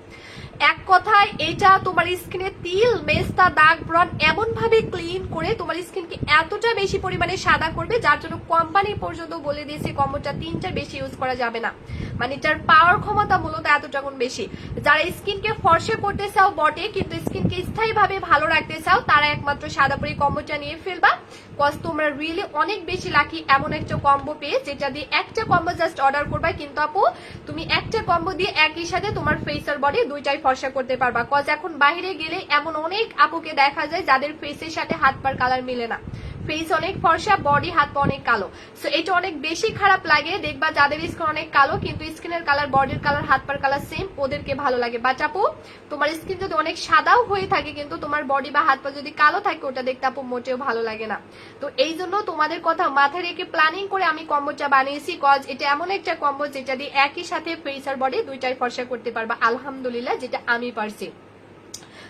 এক কথায় এটা তোমার স্কিনে তিল মেস্তা দাগ ব্রণ এমন ভাবে ক্লিন করে তোমার স্কিনকে এতটা বেশি পরিমাণে সাদা করবে, যার জন্য কোম্পানি পর্যন্ত বলে দিয়েছে কম্বোটা 3টার বেশি ইউজ করা যাবে না, মানে এটার পাওয়ার ক্ষমতা মূলত এতটা গুণ বেশি। যারা স্কিনকে ফর্সা করতে চাও বটে কিন্তু স্কিনকে স্থায়ী ভাবে ভালো রাখতে চাও, তারা একমাত্র সাদাপুরি কম্বোটা নিয়ে ফেলবা। কজ তোমরা রিয়েলি অনেক বেশি লাকি এমন একটা কম্বো পেয়ে, যেটা দিয়ে একটা কম্বো জাস্ট অর্ডার করবা, কিন্তু আপু তুমি একটা কম্বো দিয়ে একই সাথে তোমার ফেস আর বডি দুইটাই ফর্সা করতে পারবা। কজ এখন বাইরে গেলে এমন অনেক আপুকে দেখা যায় যাদের ফেসের সাথে হাত পার কালার মিলে না, ফেস অনেক ফর্সা বডি হাত পা অনেক কালো। সো এটা অনেক বেশি খারাপ লাগে, দেখবা যাদের স্কিন অনেক কালো কিন্তু স্কিনের কালার বডির কালার হাত পার কালার সেম, ওদেরকে ভালো লাগে। বাট আপু তোমার স্কিন যদি অনেক সাদাও হয়ে থাকে কিন্তু তোমার বডি বা হাত পা যদি কালো থাকে, ওটা দেখতে আপু মোটেও ভালো লাগে না। তো এই জন্য তোমাদের কথা মাথায় রেখে প্ল্যানিং করে আমি কম্বোটা বানিয়েছি। কজ এটা এমন একটা কম্বো যেটা দিয়ে একই সাথে ফেস আর বডি দুইটাই ফর্সা করতে পারবা আলহামদুলিল্লাহ, যেটা আমি পারছি।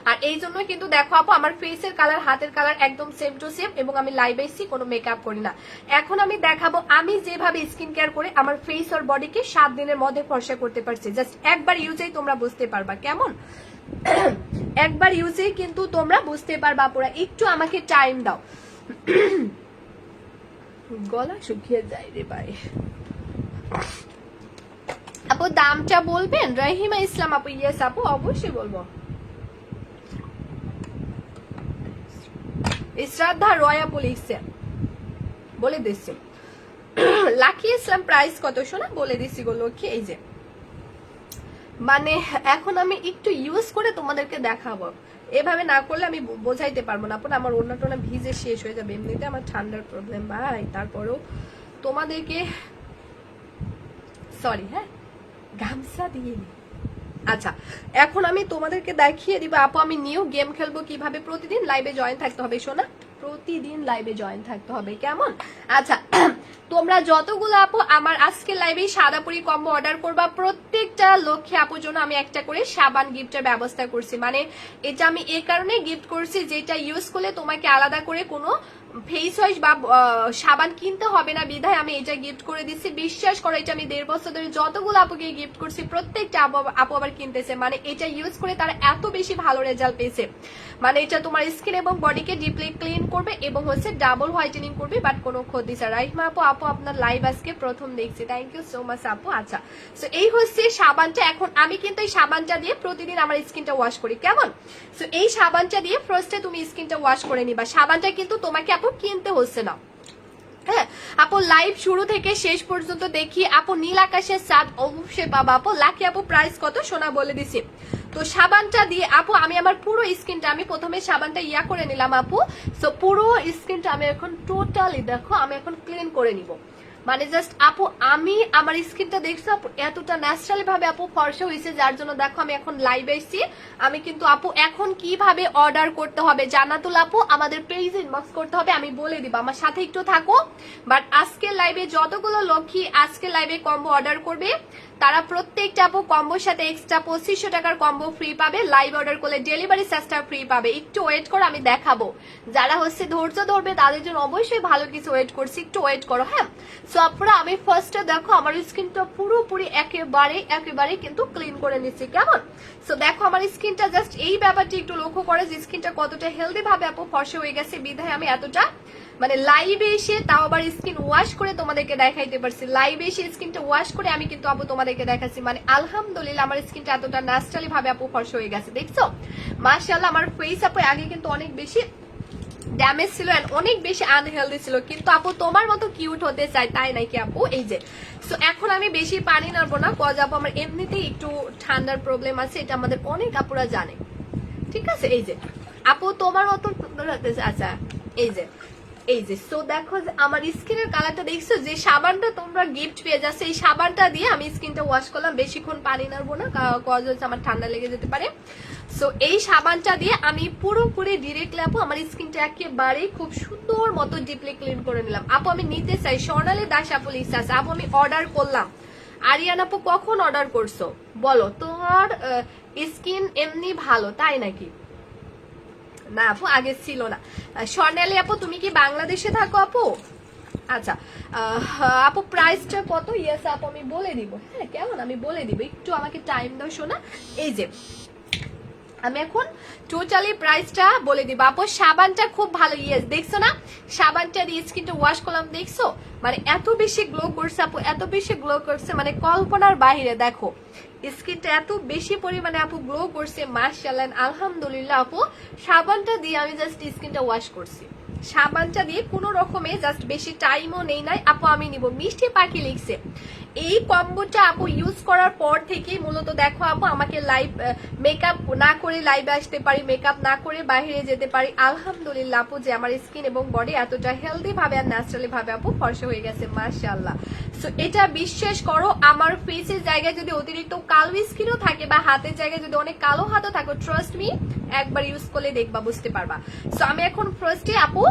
আর এই জন্য কিন্তু দেখো আপু আমার ফেসের কালার হাতের কালার একদম সেম টু সেম, এবং আমি লাইভ এসেছি, কোনো মেকআপ করি না। এখন আমি দেখাবো আমি যেভাবে স্কিন কেয়ার করে আমার ফেস আর বডিকে 7 দিনের মধ্যে ফর্সা করতে পারছি। জাস্ট একবার ইউজেই তোমরা বুঝতে পারবা কেমন। একবার ইউজেই কিন্তু তোমরা বুঝতে পারবা আপুরা, একটু আমাকে টাইম দাও। গলা শুকিয়ে যায় রে ভাই। আপু দামটা বলবেন? রহিমা ইসলাম আপু ইয়েস আপু অবশ্যই বলবো। শ্রদ্ধা রয়া লিখছে, বলে দিচ্ছি। লাকি ইসলাম প্রাইস কত শোনা বলে দিচ্ছি গো লক্ষ্মী। এই যে মানে এখন আমি একটু ইউজ করে তোমাদেরকে দেখাবো, এভাবে না করলে আমি বোঝাইতে পারবো না আপনার, আমার অন্য টোনা ভিজে শেষ হয়ে যাবে, এমনিতে আমার ঠান্ডার প্রবলেম ভাই, তারপরেও তোমাদেরকে সরি হ্যাঁ গামছা দিয়ে। আচ্ছা এখন আমি তোমাদেরকে দেখিয়ে দিব আপু আমি নিউ গেম খেলবো কিভাবে। প্রতিদিন লাইভে জয়েন থাকতে হবে শোনা, প্রতিদিন লাইভে জয়েন থাকতে হবে কেমন। আচ্ছা তোমরা যতগুলো আপু আমার আজকে লাইভে সাদাপুরি কম্বো অর্ডার করবা, প্রত্যেকটা লক্ষ্যে আপুর জন্য আমি একটা করে সাবান গিফটের ব্যবস্থা করছি। মানে এটা আমি এই কারণে গিফট করছি, যেটা ইউজ করলে তোমাকে আলাদা করে কোনো ফেস ওয়াশ বা সাবান কিনতে হবে না, বিধায় আমি এটা গিফট করে দিচ্ছি। বিশ্বাস করো এটা আমি 1.5 বছর ধরে যতগুলো আপুকে গিফট করছি প্রত্যেকটা আপু আবার কিনতেছে, মানে এটা ইউজ করে তারা এত বেশি ভালো রেজাল্ট পেয়েছে। মানে এটা তোমার স্কিন এবং বডিকে ডিপলি ক্লিন করবে এবং হচ্ছে ডাবল হোয়াইটেনিং করবে, বাট কোনো ক্ষতি ছাড়া। রাইমা আপু আপু আপনার লাইভ আজকে প্রথম দেখছি, থ্যাংক ইউ সো মাচ আপু। আচ্ছা সো এই হচ্ছে সাবানটা। এখন আমি কিন্তু এই সাবানটা দিয়ে প্রতিদিন আমার স্কিনটা ওয়াশ করি কেমন। সো এই সাবানটা দিয়ে ফার্স্টে তুমি স্কিনটা ওয়াশ করে নিবা, সাবানটা কিন্তু তোমাকে আপু কিনতে হচ্ছে না, হ্যাঁ আপু লাইভ শুরু থেকে শেষ পর্যন্ত দেখি আপু নীল আকাশের চাঁদ অবশ্যই পাবা আপু। লাকি আপু প্রাইস কত সোনা বলে দিছি। তো সাবানটা দিয়ে আপু আমি আমার পুরো স্কিনটা আমি প্রথমে সাবানটা ইয়া করে নিলাম আপু। সো পুরো স্কিনটা আমি এখন টোটালি দেখো আমি এখন ক্লিন করে নিব। মানে জাস্ট আপু আমি আমার স্কিনটা দেখছো আপু এতটা ন্যাচারালি ভাবে আপু ফর্সা হয়েছে, যার জন্য দেখো আমি এখন লাইভ এসেছি। আমি কিন্তু আপু এখন কিভাবে অর্ডার করতে হবে জান্নাতুল আপু আমাদের পেজে ইনবক্স করতে হবে, আমি বলে দিব, আমার সাথে একটু থাকো। বাট আজকে লাইভে যতগুলো লক্ষ্মী আজকে লাইভে কম্বো অর্ডার করবে তারা প্রত্যেকটা আপু কম্বোর সাথে এক্সট্রা 2500 টাকার কম্বো ফ্রি পাবে। লাইভ অর্ডার করলে ডেলিভারি চার্জটা ফ্রি পাবে। একটু ওয়েট করো আমি দেখাবো, যারা হচ্ছে ধৈর্য ধরবে তাদের জন্য অবশ্যই ভালো কিছু ওয়েট করছি, একটু ওয়েট করো। হ্যাঁ সো আপনারা আমি ফার্স্টে দেখো আমার স্কিনটা পুরোপুরি একেবারে কিন্তু ক্লিন করে নিচ্ছি কেমন। সো দেখো আমার স্কিনটা জাস্ট এই ব্যাপারটি একটু লক্ষ্য করে যে স্কিনটা কতটা হেলদি ভাবে আপু ফর্সা হয়ে গেছে, বিধায় আমি এতটা মানে লাইভে এসে তাও আবার স্কিন ওয়াশ করে তোমাদেরকে দেখাইতে পারছি। লাইভে এসে স্কিনটা ওয়াশ করে আমি কিন্তু আপু তোমাদেরকে দেখাচ্ছি, মানে আলহামদুলিল্লাহ আমার স্কিনটা এতটা ন্যাচারালি ভাবে আপু ফর্সা হয়ে গেছে। দেখছো মাশাআল্লাহ আমার ফেস আপু আগে কিন্তু অনেক বেশি ড্যামেজ ছিল এন্ড অনেক বেশি আনহেলদি ছিল, কিন্তু আপু তোমার মতো কিউট হতে চাই তাই নাকি আপু। এই যে সো এখন আমি বেশি পানি নাড়বো না, কজ আপু আমার এমনিতেই একটু ঠান্ডার প্রবলেম আছে, এটা আমাদের অনেক আপুরা জানে, ঠিক আছে। এই যে আপু তোমার মতো আচ্ছা এই যে সো দেখো যে আমার স্কিনের কালারটা দেখছো, যে সাবানটা তোমরা গিফট পেয়ে যাচ্ছে এই সাবানটা দিয়ে আমি স্কিনটা ওয়াশ করলাম, বেশিক্ষণ পানি নাড়বো না কজ হচ্ছে আমার ঠান্ডা লেগে যেতে পারে। সো এই সাবানটা দিয়ে আমি পুরোপুরি ডিরেক্টলি আপু আমার স্কিনটা একেবারে খুব সুন্দর মতো ডিপলি ক্লিন করে নিলাম। আপু আমি নিতে চাই স্বর্ণালী দাস আপু লিখছে আছে আপু আমি অর্ডার করলাম। আরিয়ান আপু কখন অর্ডার করছো বলো, তোমার স্কিন এমনি ভালো তাই নাকি? না আপু আগে ছিল না। স্বর্ণালী আপু তুমি কি বাংলাদেশে থাকো আপু? আচ্ছা আপু প্রাইসটা কত? ইয়েস আপু আমি বলে দিব, হ্যাঁ কেমন আমি বলে দিব, একটু আমাকে টাইম দাও শোনা। এই যে আমি এখন টোটালি প্রাইসটা বলে দিব। আপু সাবানটা খুব ভালো, ইয়েস দেখছো না সাবানটা দিয়ে স্কিনটা ওয়াশ করলাম, দেখছো মানে এত বেশি গ্লো করছে আপু, এত বেশি গ্লো করছে মানে কল্পনার বাইরে। দেখো স্কিনটা এত বেশি পরিমাণে আপু গ্লো করছে মাশাআল্লাহ আলহামদুলিল্লাহ। আপু সাবানটা দিয়ে আমি জাস্ট স্কিনটা ওয়াশ করছি, সাবানটা দিয়ে কোনো রকমে জাস্ট বেশি টাইমও নেই নাই আপু। আমি নিব মিষ্টি পাখি লিখছে এই কম্বোটা আপু ইউজ করার পর থেকে মূলত দেখো আপু আমাকে লাইভ মেকআপ না করে লাইভে আসতে পারি, মেকআপ না করে বাইরে যেতে পারি আলহামদুলিল্লাহ আপু, যে আমার স্কিন এবং বডি এতটা হেলদি ভাবে আর ন্যাচারালি ভাবে আপু ফর্সা হয়ে গেছে মাশাআল্লাহ। সো এটা বিশ্বাস করো আমার ফেসের জায়গায় যদি অতিরিক্ত কালো স্কিনও থাকে বা হাতের জায়গায় যদি অনেক কালো হাতও থাকে, ট্রাস্ট মি একবার ইউজ করলে দেখবা বুঝতে পারবা। সো আমি এখন ফার্স্টে আপু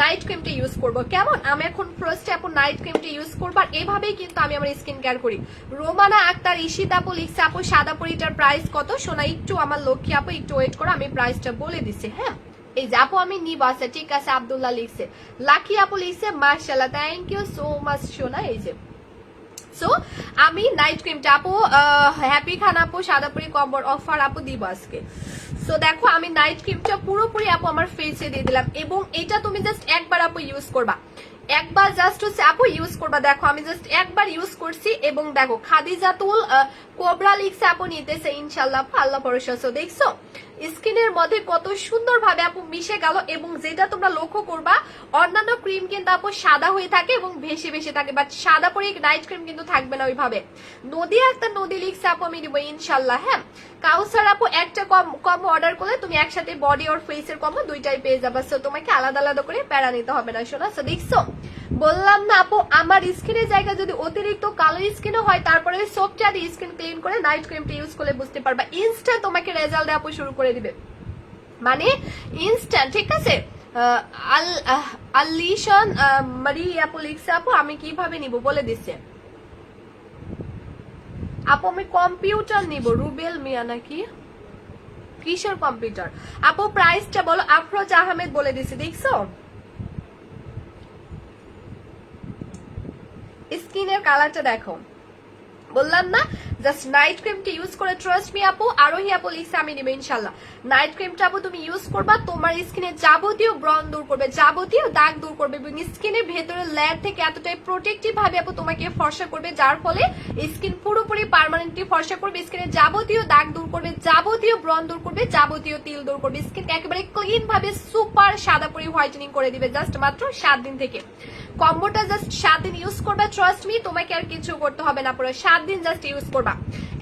নাইট ক্রিমটা ইউজ করব কেমন, আমি এখন ফার্স্টে আপু নাইট ক্রিমটা ইউজ করব, আর এভাবেই কিন্তু আমি আমার স্কিন কেয়ার করি। রোমানা আক্তার ঈশিতা আপু লিখছে আপু সাদা পরিটার প্রাইস কত শোনা, একটু আমার লক্ষ্মী আপু একটু ওয়েট করো আমি প্রাইসটা বলে দিচ্ছি। হ্যাঁ এই যে আপু আমি নিব, আচ্ছা ঠিক আছে। আব্দুল্লাহ লিখছে, লাকি আপু লিখছে মাশাআল্লাহ থ্যাংক ইউ সো মাচ শোনা। এই যে সো আমি নাইট ক্রিমটা আপু হ্যাপি খান আপু সাদাপুরি কম্বোর অফার আপু দিব আজকে। সো দেখো আমি নাইট ক্রিমটা পুরোপুরি আপু আমার ফেসে দিয়ে দিলাম, এবং এটা তুমি জাস্ট একবার আপু ইউজ করবা, একবার জাস্ট হচ্ছে আপু ইউজ করবা। দেখো আমি জাস্ট একবার ইউজ করছি, এবং দেখো খাদিজাতুল কোবরা লিখছে আপু নিতেছে ইনশাল্লাহ আপু আল্লাহ ভরসা। সো দেখছো স্কিনের মধ্যে কত সুন্দর ভাবে আপু মিশে গেল, এবং যেটা তোমরা লক্ষ্য করবা অন্যান্য ক্রিম কিন্তু আপু সাদা হয়ে থাকে এবং ভেসে ভেসে থাকে, বাট সাদা পরে নাইট ক্রিম কিন্তু থাকবে না ওইভাবে। নদী একটা নদী লিখছে আপু আমি নিবো ইনশাল্লাহ। হ্যাঁ কাউসার আপু একটা কম অর্ডার করলে তুমি একসাথে বডি আর ফেসের কম্বো দুইটাই পেয়ে যাবে, সো তোমাকে আলাদা আলাদা করে প্যারা নিতে হবে না শোনা। সো দেখছো বললাম না আপু আমার স্কিনের জায়গা যদি অতিরিক্ত কালো স্কিনও হয় তারপরে সোপটা দিয়ে স্কিন ক্লিন করে নাইট ক্রিমটা ইউজ করলে বুঝতে পারবা ইনস্ট্যান্ট তোমাকে রেজাল্ট দেওয়া আপু শুরু করে দিবে, মানে ইনস্ট্যান্ট। ঠিক আছে আলিশন মারি আপু লিখছে আপু আমি কিভাবে নিব বলে দিচ্ছে আপু, আমি কম্পিউটার নিব। রুবেল মিয়া নাকি কিসের কম্পিউটার আপু, প্রাইসটা বলো। আফরোজ আহমেদ বলে দিছে, দেখছো স্কিনের কালারটা দেখো, বললাম না জাস্ট নাইট ক্রিমটা ইউজ করে ট্রাস্ট মি আপু। আরোহী আপু লিখছে আমি নিব ইনশাল্লাহ। নাইট ক্রিমটা আপু তুমি ইউজ করবা, তোমার স্কিনের যাবতীয় ব্রণ দূর করবে, যাবতীয় দাগ দূর করবে, এবং স্কিনের ভেতরের লেয়ার থেকে এতটাই প্রোটেক্টিভ ভাবে আপু তোমাকে ফর্সা করবে, যার ফলে স্কিন পুরোপুরি পার্মানেন্টলি ফর্সা করবে, স্কিনের যাবতীয় দাগ দূর করবে, যাবতীয় ব্রণ দূর করবে, যাবতীয় তিল দূর করবে, স্কিনকে একেবারে ক্লিন ভাবে সুপার সাদা পরি হোয়াইটেনিং করে দিবে জাস্ট মাত্র 7 দিন থেকে। কম্বোটা জাস্ট 7 দিন ইউজ করবা, ট্রাস্ট মি তোমাকে আর কিছু করতে হবে না, পুরো 7 দিন জাস্ট ইউজ করবা।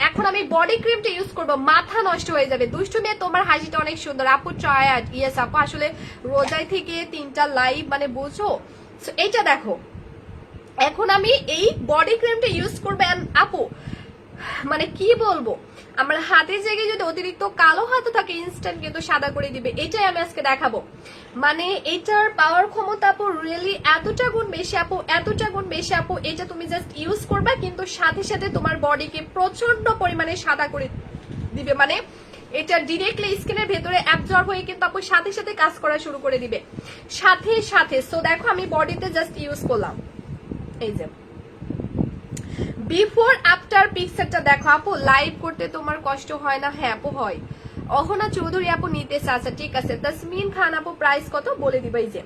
এখন আমি বডি ক্রিমটা ইউজ করবো, মাথা নষ্ট হয়ে যাবে। দুষ্টু মেয়ে তোমার হাসিটা অনেক সুন্দর আপু, টায়ার্ড। ইয়েস আপু, আসলে রোজায় থেকে 3টা লাইভ মানে বুঝো। এইটা দেখো, এখন আমি এই বডি ক্রিমটা ইউজ করবো আপু, মানে কি বলবো, আমার হাতের জায়গায় যদি অতিরিক্ত কালো হাত থাকে ইনস্ট্যান্ট কিন্তু সাদা করে দিবে, এটাই আমি আজকে দেখাবো। মানে এটার পাওয়ার ক্ষমতা আপু রিয়েলি এতটা গুণ বেশি আপু, এতটা গুণ বেশি আপু। এটা তুমি জাস্ট ইউজ করবা কিন্তু সাথে সাথে তোমার বডিকে প্রচন্ড পরিমাণে সাদা করে দিবে। মানে এটা ডিরেক্টলি স্কিনের ভেতরে অ্যাবজর্ব হয়ে কিন্তু আপু সাথে সাথে কাজ করা শুরু করে দিবে সাথে সাথে। সো দেখো আমি বডিতে জাস্ট ইউজ করলাম, এই যে বিফোর আফটার পিকচারটা দেখো আপু। লাইভ করতে তোমার কষ্ট হয় না? হ্যাঁ আপু হয়। অহনা চৌধুরী আপু নিতেছে, আচ্ছা ঠিক আছে। তাসমিন খান আপু প্রাইস কত বলে দিবা। এই যে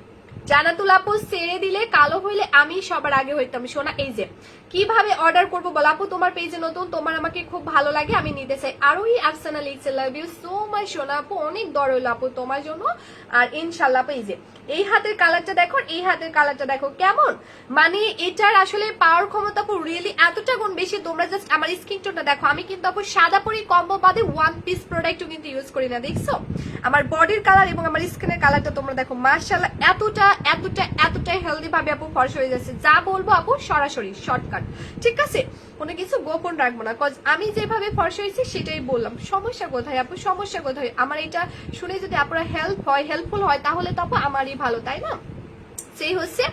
জানাতুল আপু, ছেড়ে দিলে কালো হইলে আমি সবার আগে হইতাম সোনা। এই যে কিভাবে অর্ডার করবো বল আপু, তোমার পেজে নতুন, তোমার আমাকে খুব ভালো লাগে, আমি নিতে চাই। আরোই আফসানা লিখছে লাভ ইউ সো মাচ সোনা আপু, অনেক দর হইলো আপু তোমার জন্য। আর ইনশাল্লাহ আপু এই যে এই হাতের কালারটা দেখো, এই হাতের কালারটা দেখো কেমন, মানে এটার আসলে পাওয়ার ক্ষমতা আপু রিয়েলি এতটা গুণ বেশি। তোমরা জাস্ট আমার স্কিন টোনটা দেখো, আমি কিন্তু আপু সাদা পরি কম্বো বাদে ওয়ান পিস প্রোডাক্টও কিন্তু ইউজ করি না, দেখছো আমার বডির কালার এবং আমার স্কিনের কালারটা তোমরা দেখো, মাশাআল্লাহ এতটা এতটা এতটাই হেলদি ভাবে আপু ফর্সা হয়ে যাচ্ছে। যা বলবো আপু সরাসরি শর্টকাট, ঠিক আছে, কোনো কিছু গোপন রাখবো না, কজ আমি যেভাবে ফর্সা হয়েছি সেটাই বললাম। সমস্যা কোথায় আপু, সমস্যা কোথায়? আমার এটা শুনে যদি আপনারা হেল্পফুল হয় তাহলে তো আপু আমারই ভালো, তাই না? সেই হচ্ছে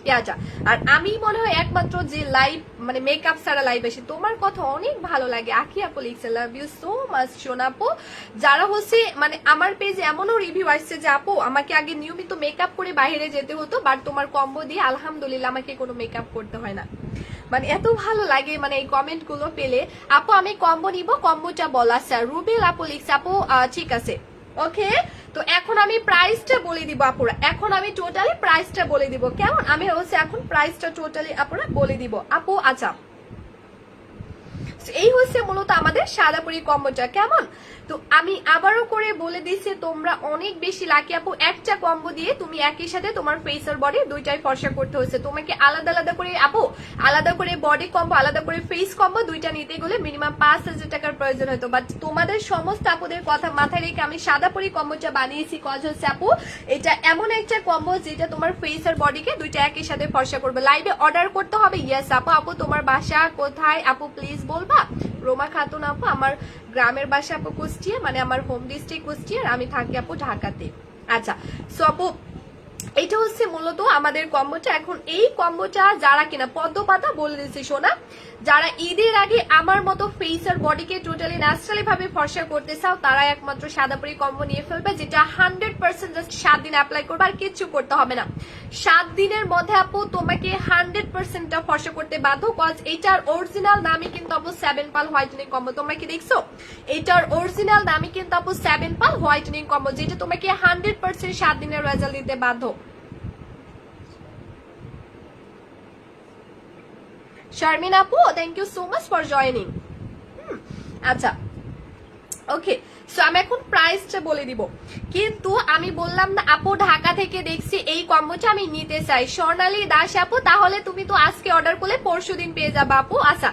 ইয়াটা। আর আমি মনে হয় একমাত্র যে লাইভ মানে মেকআপ ছাড়া লাইভ আসে। তোমার কথা অনেক ভালো লাগে আখি আপু লিখছে, লাভ ইউ সো মাচ সোনা আপু। যারা হচ্ছে মানে আমার পেজে এমনও রিভিউ আসছে যে আপু আমাকে আগে নিয়মিত মেকআপ করে বাইরে যেতে হতো, বাট তোমার কম্বো দিয়ে আলহামদুলিল্লাহ আমাকে কোনো মেকআপ করতে হয় না। মানে এত ভালো লাগে মানে এই কমেন্ট গুলো পেলে। আপু আমি কম্বো নিব, কম্বোটা বলা স্যার। রুবেল আপু লিখছে আপু ঠিক আছে ওকে। তো এখন আমি প্রাইসটা বলে দিব আপুরা, এখন আমি টোটালি প্রাইসটা বলে দিব কেমন। আমি হচ্ছে এখন প্রাইসটা টোটালি আপুরা বলে দিব আপু। আচ্ছা এই হচ্ছে মূলত আমাদের সাদাপুরি কম্বোটা কেমন। তো আমি আবারও করে বলে দিচ্ছি তোমরা অনেক বেশি লাকি আপু, একটা কম্বো দিয়ে তুমি একই সাথে তোমার ফেস আর বডি দুইটাই ফর্সা করতে হচ্ছে। তোমাকে আলাদা আলাদা করে আপু, আলাদা করে বডি কম্বো, আলাদা করে ফেস কম্বো দুইটা নিতে গেলে মিনিমাম 5,000 টাকার প্রয়োজন হতো। বাট তোমাদের সমস্ত আপুদের কথা মাথায় রেখে আমি সাদাপুরি কম্বোটা বানিয়েছি, কজ হচ্ছে আপু এটা এমন একটা কম্বো যেটা তোমার ফেস আর বডিকে দুইটা একই সাথে ফর্সা করবে। লাইভে অর্ডার করতে হবে। ইয়েস আপু। আপু তোমার বাসা কোথায় আপু প্লিজ বলবা? রোমা খাতুন আপু, আমার গ্রামের বাসা আপু কুষ্টিয়া, মানে আমার হোম ডিস্ট্রিক্ট কুষ্টিয়া, আমি থাকি আপু ঢাকাতে। আচ্ছা সো আপু এটা হচ্ছে মূলত আমাদের কম্বোটা। এখন এই কম্বোটা যারা কিনা পদ্ম পাতা বলে দিচ্ছি সোনা, যারা ঈদের আগে আমার মতো ফেস আর বডিকে টোটালি ন্যাচারালি ভাবে ফর্সা করতে চাও তারা একমাত্র সাদাপুরি কম্বো নিয়ে ফেলবে, যেটা 100% জাস্ট 7 দিন অ্যাপ্লাই করবে, আর কিচ্ছু করতে হবে না। 7 দিনের মধ্যে আপু তোমাকে 100% ফর্সা করতে বাধ্য, কজ এটার অরিজিনাল নামই কিন্তু আপু 7 পাল হোয়াইটেনিং কম্বো। তোমরা কি দেখছো? এটার অরিজিনাল নামই কিন্তু আপু 7 পাল হোয়াইটেনিং কম্বো, যেটা তোমাকে 100% 7 দিনের রেজাল্ট দিতে বাধ্য। শারমিন আপু thank you so much for joining. আচ্ছা ওকে সো আমি এখন প্রাইসটা বলে দিব, কিন্তু আমি বললাম না আপু ঢাকা থেকে দেখছি এই কম্বোটা আমি নিতে চাই। স্বর্ণালী দাস আপু, তাহলে তুমি তো আজকে অর্ডার করলে পরশুদিন পেয়ে যাবে আপু। আচ্ছা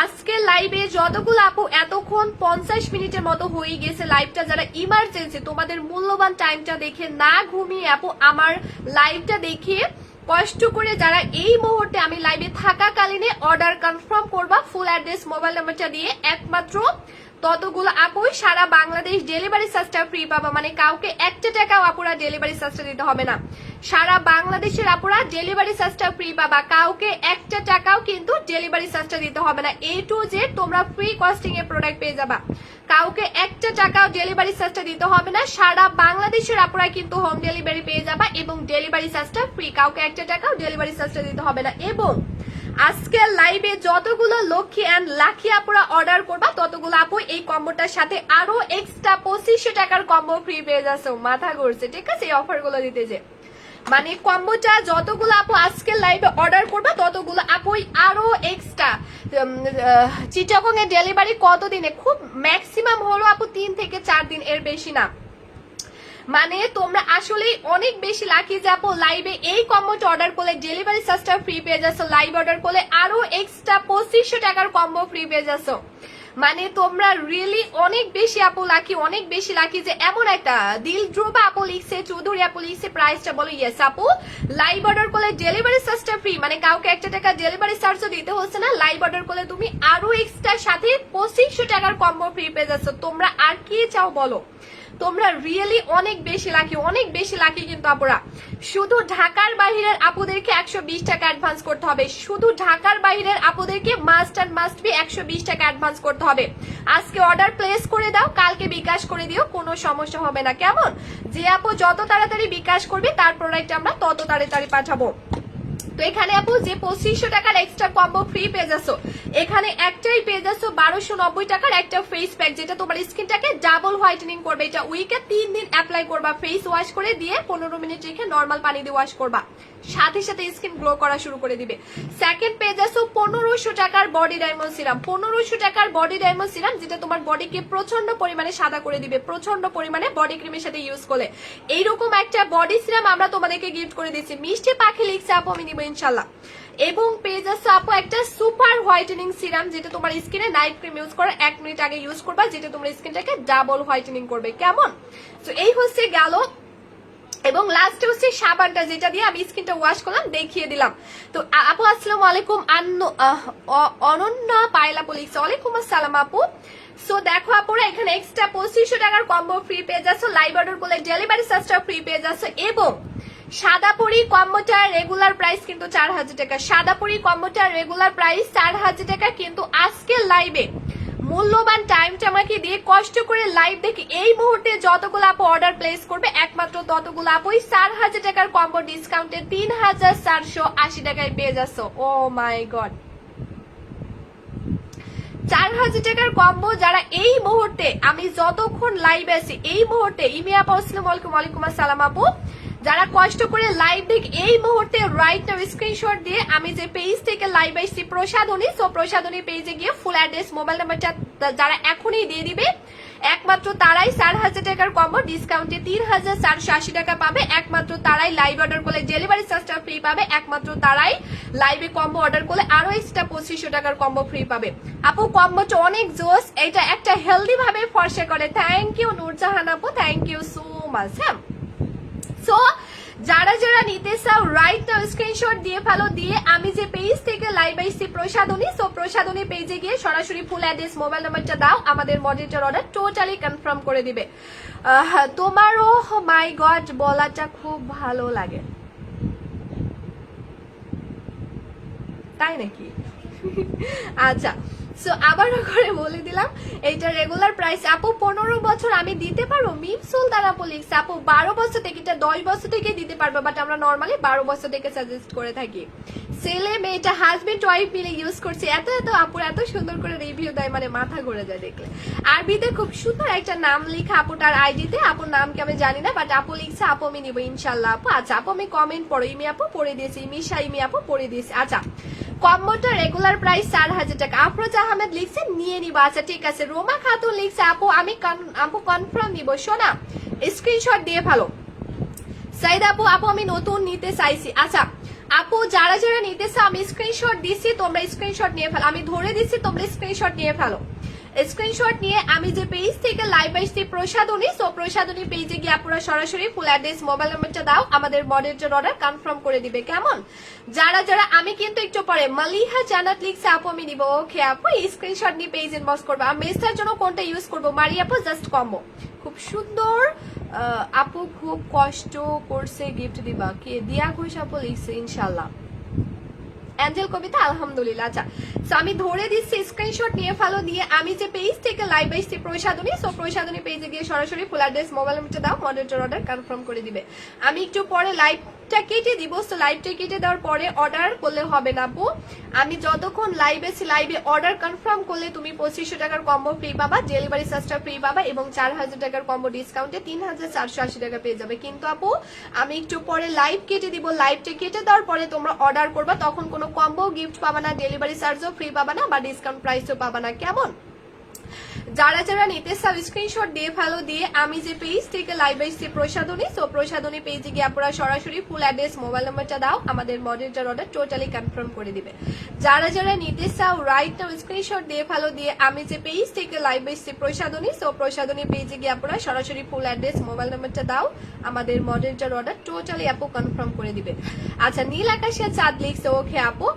আজকে লাইভে যতগুলো আপু এতক্ষণ 50 মিনিটের মতো হয়ে গেছে লাইভটা, যারা ইমার্জেন্সি তোমাদের মূল্যবান টাইমটা দেখে না ঘুমিয়ে আপু আমার লাইভটা দেখে কষ্ট করে যারা এই মুহূর্তে আমি লাইভে থাকাকালীনে অর্ডার কনফার্ম করবা ফুল অ্যাড্রেস মোবাইল নাম্বারটা দিয়ে, একমাত্র ততগুলো আপুই সারা বাংলাদেশ ডেলিভারি চার্জটা ফ্রি পাবা। মানে কাউকে 1 টাকাও আপুরা ডেলিভারি চার্জটা দিতে হবে না, সারা বাংলাদেশের আপুরা ডেলিভারি চার্জটা ফ্রি পাবা, কাউকে 1 টাকাও কিন্তু ডেলিভারি চার্জটা দিতে হবে না। A to Z তোমরা ফ্রি কস্টিং এর প্রোডাক্ট পেয়ে যাবা, কাউকে 1 টাকাও ডেলিভারি চার্জটা দিতে হবে না। সারা বাংলাদেশের আপুরা কিন্তু হোম ডেলিভারি পেয়ে যাবা এবং ডেলিভারি চার্জটা ফ্রি, কাউকে 1 টাকাও ডেলিভারি চার্জটা দিতে হবে না। এবং আজকে লাইভে যতগুলো লক্ষ্মী এন্ড লাকি আপুরা অর্ডার করবা ততগুলো আপু এই কম্বোটার সাথে আরো এক্সট্রা 2500 টাকার কম্বো ফ্রি পেয়ে যাচ্ছে। মাথা ঘুরছে, ঠিক আছে এই অফার গুলো দিতে যে, মানে কম্বোটা যতগুলো আপু আজকে লাইভে অর্ডার করবা ততগুলো আপুই আরো এক্সট্রা। চিটাগং এর ডেলিভারি কতদিনে? খুব ম্যাক্সিমাম হলো আপু 3 থেকে 4 দিন, এর বেশি না। মানে তোমরা আসলে অনেক বেশি লাকি যে আপু লাইভে এই কম্বোটা অর্ডার করলে ডেলিভারি চার্জটা ফ্রি পেয়ে যাচ্ছ, লাইভ অর্ডার করলে আরো এক্সট্রা 2500 টাকার কম্বো ফ্রি পেয়ে যাচ্ছ। মানে তোমরা রিয়েলি অনেক বেশি আপু লাকি, অনেক বেশি লাকি যে এমন একটা দিলদ্রুবা আপু লিখছে, চৌধুরী আপু লিখছে প্রাইসটা বলো। ইয়েস আপু, লাইভ অর্ডার করলে ডেলিভারি চার্জটা ফ্রি, মানে কাউকে 1 টাকা ডেলিভারি চার্জও দিতে হচ্ছে না। লাইভ অর্ডার করলে তুমি আরো এক্সট্রা সাথে 2500 টাকার কম্বো ফ্রি পেয়ে যাচ্ছ। তোমরা আর কি চাও বলো? তোমরা রিয়েলি অনেক বেশি লাকি, অনেক বেশি লাকি। কিন্তু আপুরা শুধু ঢাকার বাইরের আপুদেরকে 120 টাকা অ্যাডভান্স করতে হবে, শুধু ঢাকার বাইরের আপুদেরকে মাস্ট অ্যান্ড মাস্ট বি 120 টাকা অ্যাডভান্স করতে হবে। আজকে অর্ডার প্লেস করে দাও, কালকে বিকাশ করে দিও, কোনো সমস্যা হবে না। কেমন? যে আপু যত তাড়াতাড়ি বিকাশ করবে তার প্রোডাক্ট আমরা তত তাড়াতাড়ি পাঠাবো। তো এখানে আপু যে 2500 টাকার এক্সট্রা কম্বো ফ্রি পেয়ে যাচ্ছ, এখানে একটাই পেয়ে যাচ্ছ 1290 টাকার একটা ফেস প্যাক, যেটা তোমার স্কিনটাকে ডাবল হোয়াইটেনিং করবে। এটা উইকে 3 দিন অ্যাপ্লাই করবা, ফেস ওয়াশ করে দিয়ে 15 মিনিট রেখে নর্মাল পানি দিয়ে ওয়াশ করবা, সাথে সাথে স্কিন গ্লো করা শুরু করে দিবে। সেকেন্ড পেয়ে যাচ্ছ 1500 টাকার বডি ডায়মন্ড সিরাম, 1500 টাকার বডি ডায়মন্ড সিরাম, যেটা তোমার বডিকে প্রচন্ড পরিমাণে সাদা করে দিবে, প্রচন্ড পরিমাণে বডি ক্রিমের সাথে ইউজ করলে। এইরকম একটা বডি সিরাম আমরা তোমাদেরকে গিফট করে দিচ্ছি। মিষ্টি পাখি লিখছে আপু আমি নিবো ইনশাল্লাহ। এবং পেয়ে যাচ্ছে আপু একটা সুপার হোয়াইটেনিং সিরাম, যেটা তোমার স্কিনে নাইট ক্রিম ইউজ করার 1 মিনিট আগে ইউজ করবা, যেটা তোমার স্কিনটাকে ডাবল হোয়াইটেনিং করবে। কেমন? তো এই হচ্ছে গেল। এবং লাস্টে হচ্ছে সাবানটা, যেটা দিয়ে আমি স্কিনটা ওয়াশ করলাম, দেখিয়ে দিলাম। তো আপু আসসালামু আলাইকুম, অনন্যা পায়লা লিখছে ওয়ালাইকুম আসসালাম আপু। সো দেখো আপুরা এখানে এক্সট্রা 2500 টাকার কম্বো ফ্রি পেয়ে যাচ্ছ, লাইভ অর্ডার করলে ডেলিভারি চার্জটা ফ্রি পেয়ে যাচ্ছ। এবং সাদাপুরি কম্বোটার রেগুলার প্রাইস কিন্তু 4000 টাকা, সাদাপুরি কম্বোটার রেগুলার প্রাইস 4000 টাকা। কিন্তু আজকে লাইভে মূল্যবান টাইমটা আমাকে দিয়ে কষ্ট করে লাইভ দেখে এই মুহূর্তে যতগুলো আপু অর্ডার প্লেস করবে একমাত্র ততগুলো আপুই 4000 টাকার কম্বো ডিসকাউন্টে 3480 টাকায় পেয়ে যাচ্ছ। ও মাই গড, 4000 টাকার কম্বো যারা এই মুহূর্তে, আমি যতক্ষণ লাইভ আছি এই মুহূর্তে, ইমিয়া আপু আসসালামু আলাইকুম। ওয়ালাইকুম আসসালাম আপু। যারা কষ্ট করে লাইভ দেখে এই মুহূর্তে রাইট নাও স্ক্রিনশট দিয়ে আমি যে পেজ থেকে লাইভ আসছি প্রসাধনী, সো প্রসাধনী পেজে গিয়ে ফুল অ্যাড্রেস মোবাইল নাম্বারটা যারা এখনই দিয়ে দিবে একমাত্র তারাই 4000 টাকার কম্বো ডিসকাউন্টে 3480 টাকা পাবে। একমাত্র তারাই লাইভ অর্ডার করলে ডেলিভারি চার্জটা ফ্রি পাবে। একমাত্র তারাই লাইভে কম্বো অর্ডার করলে আরো এক্সট্রা 2500 টাকার কম্বো ফ্রি পাবে। আপু কম্বোটা অনেক জোস, এটা একটা হেলদি ভাবে ফর্সা করে। থ্যাংক ইউ নূরজাহান আপু, থ্যাংক ইউ সো মাচ। হ্যাঁ, সো যারা যারা নিতে চাও রাইট নাও স্ক্রিনশট দিয়ে ফেলো, দিয়ে আমি যে পেজ থেকে লাইভ আইছি প্রসাধনী, সো প্রসাধনী পেজে গিয়ে সরাসরি ফুল অ্যাড্রেস মোবাইল নাম্বারটা দাও, আমাদের মডারেটর অর্ডার টোটালি কনফার্ম করে দিবে। তোমারও মাই গড বলাটা খুব ভালো লাগে, তাই নাকি? আচ্ছা, সো আবারও করে বলে দিলাম এইটা রেগুলার প্রাইস। আপু 15 বছর আমি দিতে পারবো, মিম সুলতান আপু লিখছে। আপু 12 বছর থেকে, এটা 10 বছর থেকে দিতে পারবো, বাট আমরা নর্মালি 12 বছর থেকে সাজেস্ট করে থাকি। ছেলে মেয়েটা হাজবেন্ড ওয়াইফ মিলে ইউজ করছে। এত এত আপুর এত সুন্দর করে রিভিউ দেয়, মানে মাথা ঘুরে যায় দেখলে। আরবিতে খুব সুন্দর একটা নাম লিখা আপুটার আইডিতে, আপুর নাম কি আমি জানি না, বাট আপু লিখছে আপু আমি নিবো ইনশাল্লাহ আপু। আচ্ছা আপু আমি কমেন্ট পড়ো, ইমি আপু পড়ে দিয়েছি, মিশা ইমি আপু পড়ে দিয়েছি। আচ্ছা কম্বোটা রেগুলার প্রাইস 4000 টাকা। আফরোজ আহমেদ লিখছে নিয়ে নিবা। আচ্ছা ঠিক আছে। রোমা খাতুন লিখছে আপু আমি আপু কনফার্ম নিব, শোনা স্ক্রিনশট দিয়ে ভালো। সাইদ আপু আপু আমি নতুন নিতে চাইছি। আচ্ছা আপু যারা যারা নিতে চাও আমি স্ক্রিনশট দিচ্ছি, তোমরা স্ক্রিনশট নিয়ে ফেলো, আমি ধরে দিচ্ছি তোমরা স্ক্রিনশট নিয়ে ফেলো। স্ক্রিনশট নিয়ে আমি যে পেজ থেকে লাইভ আসছি প্রসাধনী, সো প্রসাধনী পেজে গিয়ে আপনারা সরাসরি ফুল অ্যাড্রেস মোবাইল নাম্বারটা দাও, আমাদের মডারেটর অর্ডার কনফার্ম করে দিবে। কেমন? যারা যারা আমি কিন্তু একটু পরে মালিহা জান্নাত লিখছে আপু আমি নিব। ওকে আপু এই স্ক্রিনশট নিয়ে পেজ ইনবক্স করবে। আমি মেসেজের জন্য কোনটা ইউজ করবো? মারি আপু জাস্ট কম্বো, খুব সুন্দর। আপু খুব কষ্ট করছে গিফট দিবা, কে দিয়া ঘোষ আপু লিখছে ইনশাল্লাহ। অ্যাঞ্জেল কবিতা আলহামদুলিল্লাহ। আচ্ছা সো আমি ধরে দিচ্ছি স্ক্রিনশট নিয়ে ফেলো, দিয়ে আমি যে পেজ থেকে লাইভ আসছি প্রসাধনী, সো প্রসাধনী পেজে গিয়ে সরাসরি ফুল অ্যাড্রেস মোবাইল নাম্বারটা দাও, মডারেটর অর্ডার কনফার্ম করে দিবে। আমি একটু পরে লাইভটা কেটে দিব, সো লাইভটা কেটে দেওয়ার পরে অর্ডার করলে হবে না আপু। আমি যতক্ষণ লাইভে আছি লাইভে অর্ডার কনফার্ম করলে তুমি 2500 টাকার কম্বো ফ্রি পাবা, ডেলিভারি চার্জটা ফ্রি পাবা, এবং 4000 টাকার কম্বো ডিসকাউন্টে 3480 টাকা পেয়ে যাবে। কিন্তু আপু আমি একটু পরে লাইভ কেটে দিব, লাইভটা কেটে দেওয়ার পরে তোমরা অর্ডার করবা, তখন কোনো কম্বো গিফট পাবা না, ডেলিভারি চার্জও ফ্রি পাবা না, বা ডিসকাউন্ট প্রাইসও পাবা না। কেমন? যারা যারা নিতে চাও স্ক্রিনশট দিয়ে ফেলো, দিয়ে আমি যে পেজ থেকে লাইভ আসছি প্রসাধনী, সো প্রসাধনী পেজে গিয়ে আপনারা সরাসরি ফুল অ্যাড্রেস মোবাইল নাম্বারটা দাও, আমাদের মডেলটার অর্ডার টোটালি কনফার্ম করে দিবে। যারা যারা নিতে চাও রাইট নাও স্ক্রিনশট দিয়ে ফেলো, দিয়ে আমি যে পেজ থেকে লাইভ আসছি প্রসাধনী, সো প্রসাধনী পেজে গিয়ে আপনারা সরাসরি ফুল অ্যাড্রেস মোবাইল নাম্বারটা দাও, আমাদের মডেলটার অর্ডার টোটালি আপু কনফার্ম করে দিবে। আচ্ছা নীল আকাশিয়া চাঁদ লিখছে ওকে আপু,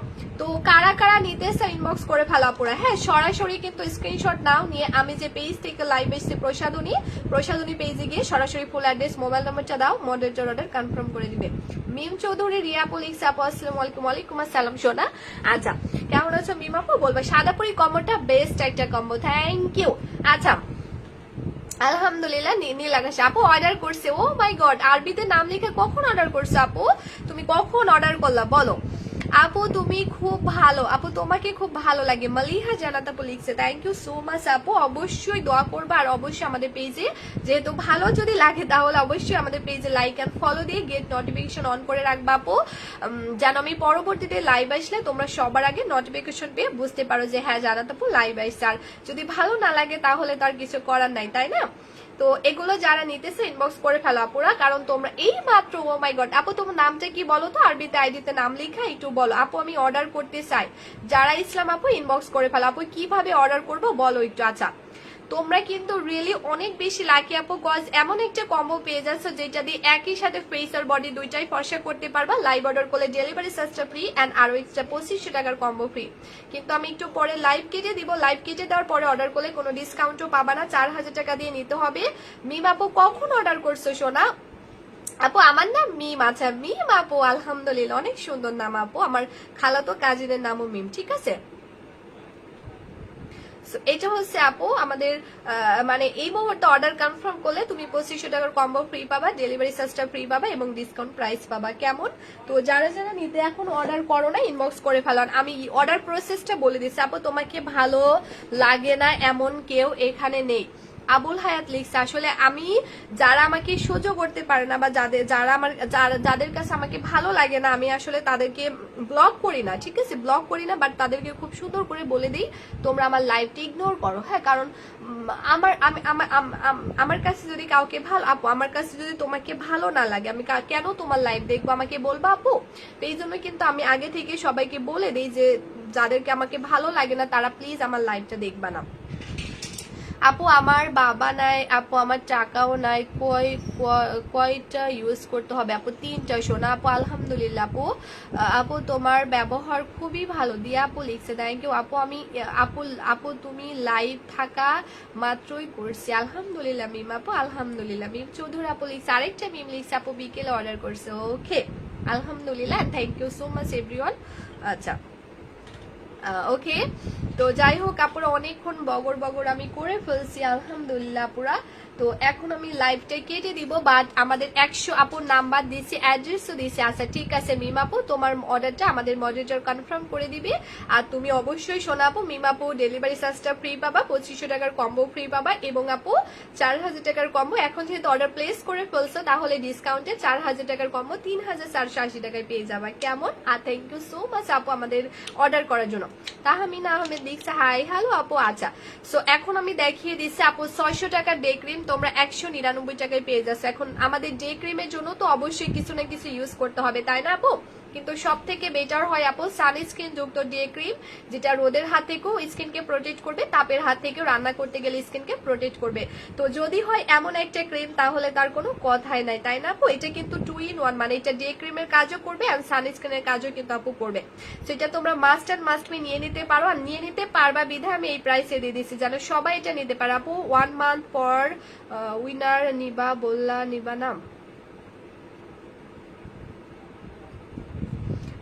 তো কারা কারা নিতে চাও ইনবক্স করে ফেলো আপুরা। হ্যাঁ সরাসরি কিন্তু স্ক্রিনশট নাও, নিয়ে আমি যে পেজ থেকে লাইভ এসেছি প্রসাধনী পেজে গিয়ে সরাসরি ফুল অ্যাড্রেস মোবাইল নাম্বারটা দাও, মডেলটার অর্ডার কনফার্ম করে দিবে। মিম চৌধুরী রিয়া আপু লিখছে আপু আসসালামু আলাইকুম। ওয়ালাইকুম আসসালাম সোনা। আচ্ছা কেমন আছো মিম আপু? বলবা সাদাপুরি কম্বোটা বেস্ট একটা কম্বো, থ্যাংক ইউ। আচ্ছা আলহামদুলিল্লাহ নীল আকাশ আপু অর্ডার করছে, ও মাই গড আরবিতে নাম লিখে কখন অর্ডার করছে আপু? তুমি কখন অর্ডার করলা বলো? আপু তুমি খুব ভালো আপু, তোমাকে খুব ভালো লাগে মালিহা জানাত আপু লিখছে, থ্যাংক ইউ সো মাচ আপু। অবশ্যই দোয়া করবা, আর অবশ্যই আমাদের পেজে যেহেতু ভালো যদি লাগে তাহলে অবশ্যই আমাদের পেজে লাইক এন্ড ফলো দিয়ে গেট নোটিফিকেশন অন করে রাখবা আপু, যেন আমি পরবর্তীতে লাইভ আসলে তোমরা সবার আগে নোটিফিকেশন পেয়ে বুঝতে পারো যে হ্যাঁ জানাত আপু লাইভ আসছে। আর যদি ভালো না লাগে তাহলে তার কিছু করার নাই, তাই না? তো এগুলো যারা নিতেছে ইনবক্স করে ফেলো আপুরা, কারণ তোমরা এই মাত্র, ও মাই গড আপু তোমার নামটা কি বলো তো, আরবিতে আইডিতে নাম লেখা একটু বলো আপু, আমি অর্ডার করতে চাই। যারা ইসলাম আপু ইনবক্স করে ফেলো আপু, কিভাবে অর্ডার করবো বলো একটু। আচ্ছা তোমরা কিন্তু রিয়েলি অনেক বেশি লাকি আপু, গজ এমন একটা কম্বো পেয়ে যাচ্ছ যেটা দিয়ে একই সাথে ফেস আর বডি দুইটাই ফর্সা করতে পারবা। লাইভ অর্ডার করলে ডেলিভারি চার্জটা ফ্রি এন্ড আরো এক্সট্রা 2500 টাকার কম্বো ফ্রি। কিন্তু আমি একটু পরে লাইভ কেটে দিব, লাইভ কেটে দেওয়ার পরে অর্ডার করলে কোনো ডিসকাউন্টও পাবা না, 4000 টাকা দিয়ে নিতে হবে। মিম আপু কখন অর্ডার করছো সোনা? আপু আমার নাম মিম। আচ্ছা মিম আপু আলহামদুলিল্লাহ, অনেক সুন্দর নাম আপু, আমার খালাতো কাজিনের নামও মিম, ঠিক আছে। এটা হচ্ছে আপু আমাদের মানে এই মুহূর্তে অর্ডার কনফার্ম করলে তুমি 2500 টাকার কম্বো ফ্রি পাবা, ডেলিভারি চার্জটা ফ্রি পাবা এবং ডিসকাউন্ট প্রাইস পাবা। কেমন? তো যারা যারা নিতে এখন অর্ডার করো না ইনবক্স করে ফেলান। আমি অর্ডার প্রসেসটা বলে দিচ্ছি আপু, তোমাকে ভালো লাগে না এমন কেউ এখানে নেই। আবুল হায়াত লিখছে আসলে আমি যারা আমাকে সহ্য করতে পারে না বা যাদের কাছে আমাকে ভালো লাগে না, আমি আসলে তাদেরকে ব্লক করি না, ঠিক আছে ব্লক করি না, বাট তাদেরকে খুব সুন্দর করে বলে দিই তোমরা আমার লাইভটা ইগনোর করো। হ্যাঁ কারণ আমার কাছে যদি কাউকে ভালো আপু, আমার কাছে যদি তোমাকে ভালো না লাগে আমি কেন তোমার লাইভ দেখবো, আমাকে বলবা আপু। তো এই জন্য কিন্তু আমি আগে থেকে সবাইকে বলে দিই যে যাদেরকে আমাকে ভালো লাগে না তারা প্লিজ আমার লাইভটা দেখবা না। আপু আমার বাবা নাই আপু, আমার টাকাও নাই, কয়টা ইউজ করতে হবে আপু? 3টা সোনা আপু। আলহামদুলিল্লাহ আপু, আপু তোমার ব্যবহার খুবই ভালো দিয়া আপু লিখছে, থ্যাংক ইউ আপু। আমি আপু তুমি লাইভ থাকা মাত্রই করছি, আলহামদুলিল্লাহ মিম আপু আলহামদুলিল্লাহ। মিম চৌধুরী আপু লিখছে, আরেকটা মিম লিখছে আপু বিকেলে অর্ডার করছে, ওকে আলহামদুলিল্লাহ, thank you so much everyone. আচ্ছা ওকে, তো যাই হোক আপুরা অনেকক্ষণ বগর আমি করে ফেলছি আলহামদুলিল্লাহ আপুরা। তো এখন আমি লাইভটা কেটে দিব, বাট আমাদের 100 আপুর নাম্বার দিয়েছি, অ্যাড্রেসও দিয়েছি। আচ্ছা ঠিক আছে মিম আপু, তোমার অর্ডারটা আমাদের মডারেটর কনফার্ম করে দিবে। আর তুমি অবশ্যই শোনা আপু, মিম আপু ডেলিভারি চার্জটা ফ্রি পাবা, 2500 টাকার কম্বো ফ্রি পাবা এবং আপু 4000 টাকার কম্বো। এখন যেহেতু অর্ডার প্লেস করে ফেলছো তাহলে ডিসকাউন্টে 4000 টাকার কম্বো 3480 টাকায় পেয়ে যাবা। কেমন? আর থ্যাংক ইউ সো মাচ আপু আমাদের অর্ডার করার জন্য। তাহমিনা আহমেদ লিখছে হাই হ্যালো আপু। আচ্ছা সো এখন আমি দেখিয়ে দিচ্ছি আপু 600 টাকার ডে ক্রিম তোমরা 199 টাকায় পেয়ে যাচ্ছে। এখন আমাদের ডে ক্রিমের জন্য তো অবশ্যই কিছু না কিছু ইউজ করতে হবে, তাই না আপু? কিন্তু সব থেকে বেটার হয় আপু সানস্ক্রিন যুক্ত ডে ক্রিম, যেটা রোদের হাত থেকেও স্কিনকে প্রোটেক্ট করবে, তাপের হাত থেকেও রান্না করতে গেলে স্কিনকে প্রোটেক্ট করবে। তো যদি হয় এমন একটা ক্রিম তাহলে তার কোনো কথাই নাই, তাই না আপু? এটা কিন্তু 2 in 1, মানে এটা ডে ক্রিমের কাজও করবে আর সানস্ক্রিনের কাজও কিন্তু আপু করবে। তো এটা তোমরা মাস্ট অ্যান্ড মাস্ট নিয়ে নিতে পারো, আর নিয়ে নিতে পারবা বিধায় আমি এই প্রাইসে দিয়ে দিচ্ছি যেন সবাই এটা নিতে পারে আপু। 1 month পর উইনার নিবা বললা, নিবা না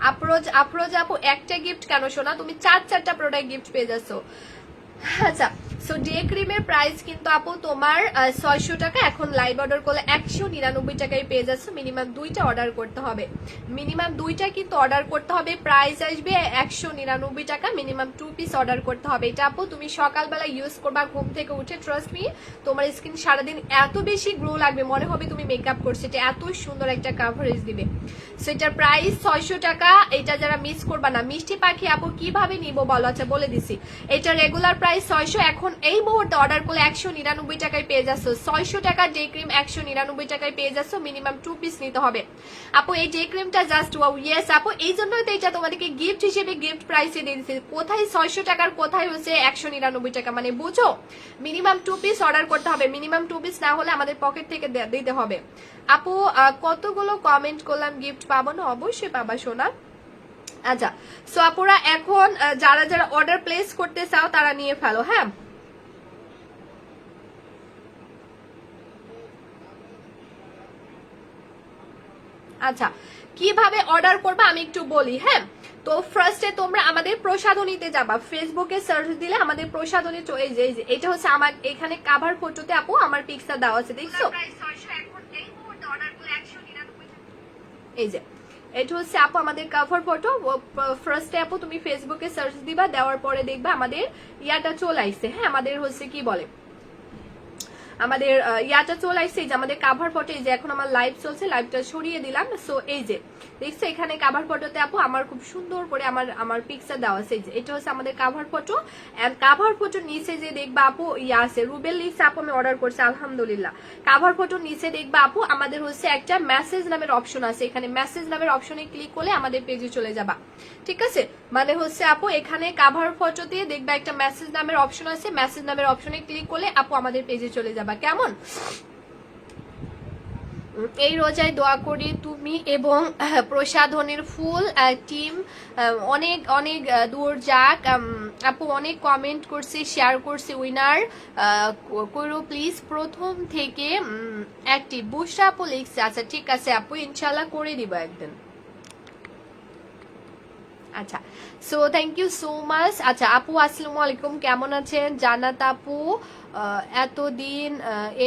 আফরোজ আপু? একটা গিফট কেন শোনা, তুমি 4টা প্রোডাক্ট গিফট পেয়ে যাচ্ছ। আচ্ছা সো ডে ক্রিমের প্রাইস কিন্তু আপু তোমার 600 টাকা, এখন লাইভ অর্ডার করলে 199 টাকায় পেয়ে যাচ্ছে। মিনিমাম 2টা অর্ডার করতে হবে, মিনিমাম 2টা কিন্তু অর্ডার করতে হবে। প্রাইস আসবে 199 টাকা, মিনিমাম 2 পিস অর্ডার করতে হবে। এটা আপু তুমি সকালবেলা ইউজ করবা ঘুম থেকে উঠে, ট্রাস্ট মি তোমার স্কিন সারাদিন এত বেশি গ্লো লাগবে মনে হবে তুমি মেকআপ করছো, এটা এত সুন্দর একটা কাভারেজ দিবে। সো এটার প্রাইস 600 টাকা। এটা যারা মিস করবা না। মিষ্টি পাখি আপু কিভাবে নিব বলো? আচ্ছা বলে দিছি, এটা রেগুলার প্রাইস 600, এখন এই মুহূর্তে অর্ডার করলে 199 টাকায় পেয়ে যাচ্ছ। 600 টাকা ডে ক্রিম 199 টাকায় পেয়ে যাচ্ছ, মিনিমাম 2 পিস নিতে হবে আপু। এই ডে ক্রিমটা জাস্ট ওয়াও। ইয়েস আপু, এই জন্যই তো এটা তোমাদেরকে গিফট হিসেবে গিফট প্রাইসে দিয়ে দিচ্ছে। কোথায় 600 টাকার, কোথায় হচ্ছে 199 টাকা, মানে বুঝো মিনিমাম 2 পিস অর্ডার করতে হবে। মিনিমাম 2 পিস না হলে আমাদের পকেট থেকে দিতে হবে আপু। কতগুলো কমেন্ট করলাম, গিফট পাবো না? অবশ্যই পাবা সোনা। আচ্ছা, সো আপুরা এখন যারা যারা অর্ডার প্লেস করতে চাও তারা নিয়ে ফেলো। হ্যাঁ, আচ্ছা কিভাবে অর্ডার করবে আমি একটু বলি। হ্যাঁ, তো ফার্স্টে তোমরা আমাদের প্রসাধনীতে যাবা, ফেসবুকে সার্চ দিলে আমাদের প্রসাধনী, এই যে এটা হচ্ছে আমার এখানে কাভার ফটোতে আপু আমার পিকসা দেওয়া আছে, দেখছো? এই যে এটা হচ্ছে আপু আমাদের কাভার ফটো। ফার্স্টে আপু তুমি ফেসবুকে সার্চ দিবা, দেওয়ার পরে দেখবা আমাদের ইয়াটা চলে আইছে। হ্যাঁ, আমাদের হচ্ছে কি বলে, আমাদের ইয়াটা চলে আসছে, এই যে আমাদের কাভার ফটো। এই যে এখন আমার লাইভ চলছে, লাইভটা সরিয়ে দিলাম। সো এই যে দেখছো এখানে কাভার ফটোতে আপু আমার খুব সুন্দর করে আমার পিকচার দেওয়া আছে। যে এটা হচ্ছে আমাদের কাভার ফটো। এন্ড কাভার ফটোর নিচে যে দেখবা আপু ইয়া আছে, রুবেল লিপস আপু আমি অর্ডার করছি আলহামদুলিল্লাহ। কাভার ফটোর নিচে দেখবা আপু আমাদের হচ্ছে একটা মেসেজ নামের অপশন আছে। এখানে মেসেজ নামের অপশনে ক্লিক করলে আমাদের পেজে চলে যাবা, ঠিক আছে? মানে হচ্ছে আপু এখানে কাভার ফটোতে দেখবা একটা মেসেজ নামের অপশন আছে, মেসেজ নামের অপশনে ক্লিক করলে আপু আমাদের পেজে চলে যাবা। কেমন? এই রোজায় দোয়া করি তুমি এবং প্রসাধনের ফুল টিম অনেক অনেক দূর যাক। আপু অনেক কমেন্ট করছে, শেয়ার করছে, উইনার করো প্লিজ প্রথম থেকে অ্যাক্টিভ। বুশরা আপু লিখছে। আচ্ছা ঠিক আছে আপু, ইনশাল্লাহ করে দিব একদিন। আচ্ছা, so thank you so much. আচ্ছা আপু আসসালামু আলাইকুম, কেমন আছেন? জানাত আপু এতদিন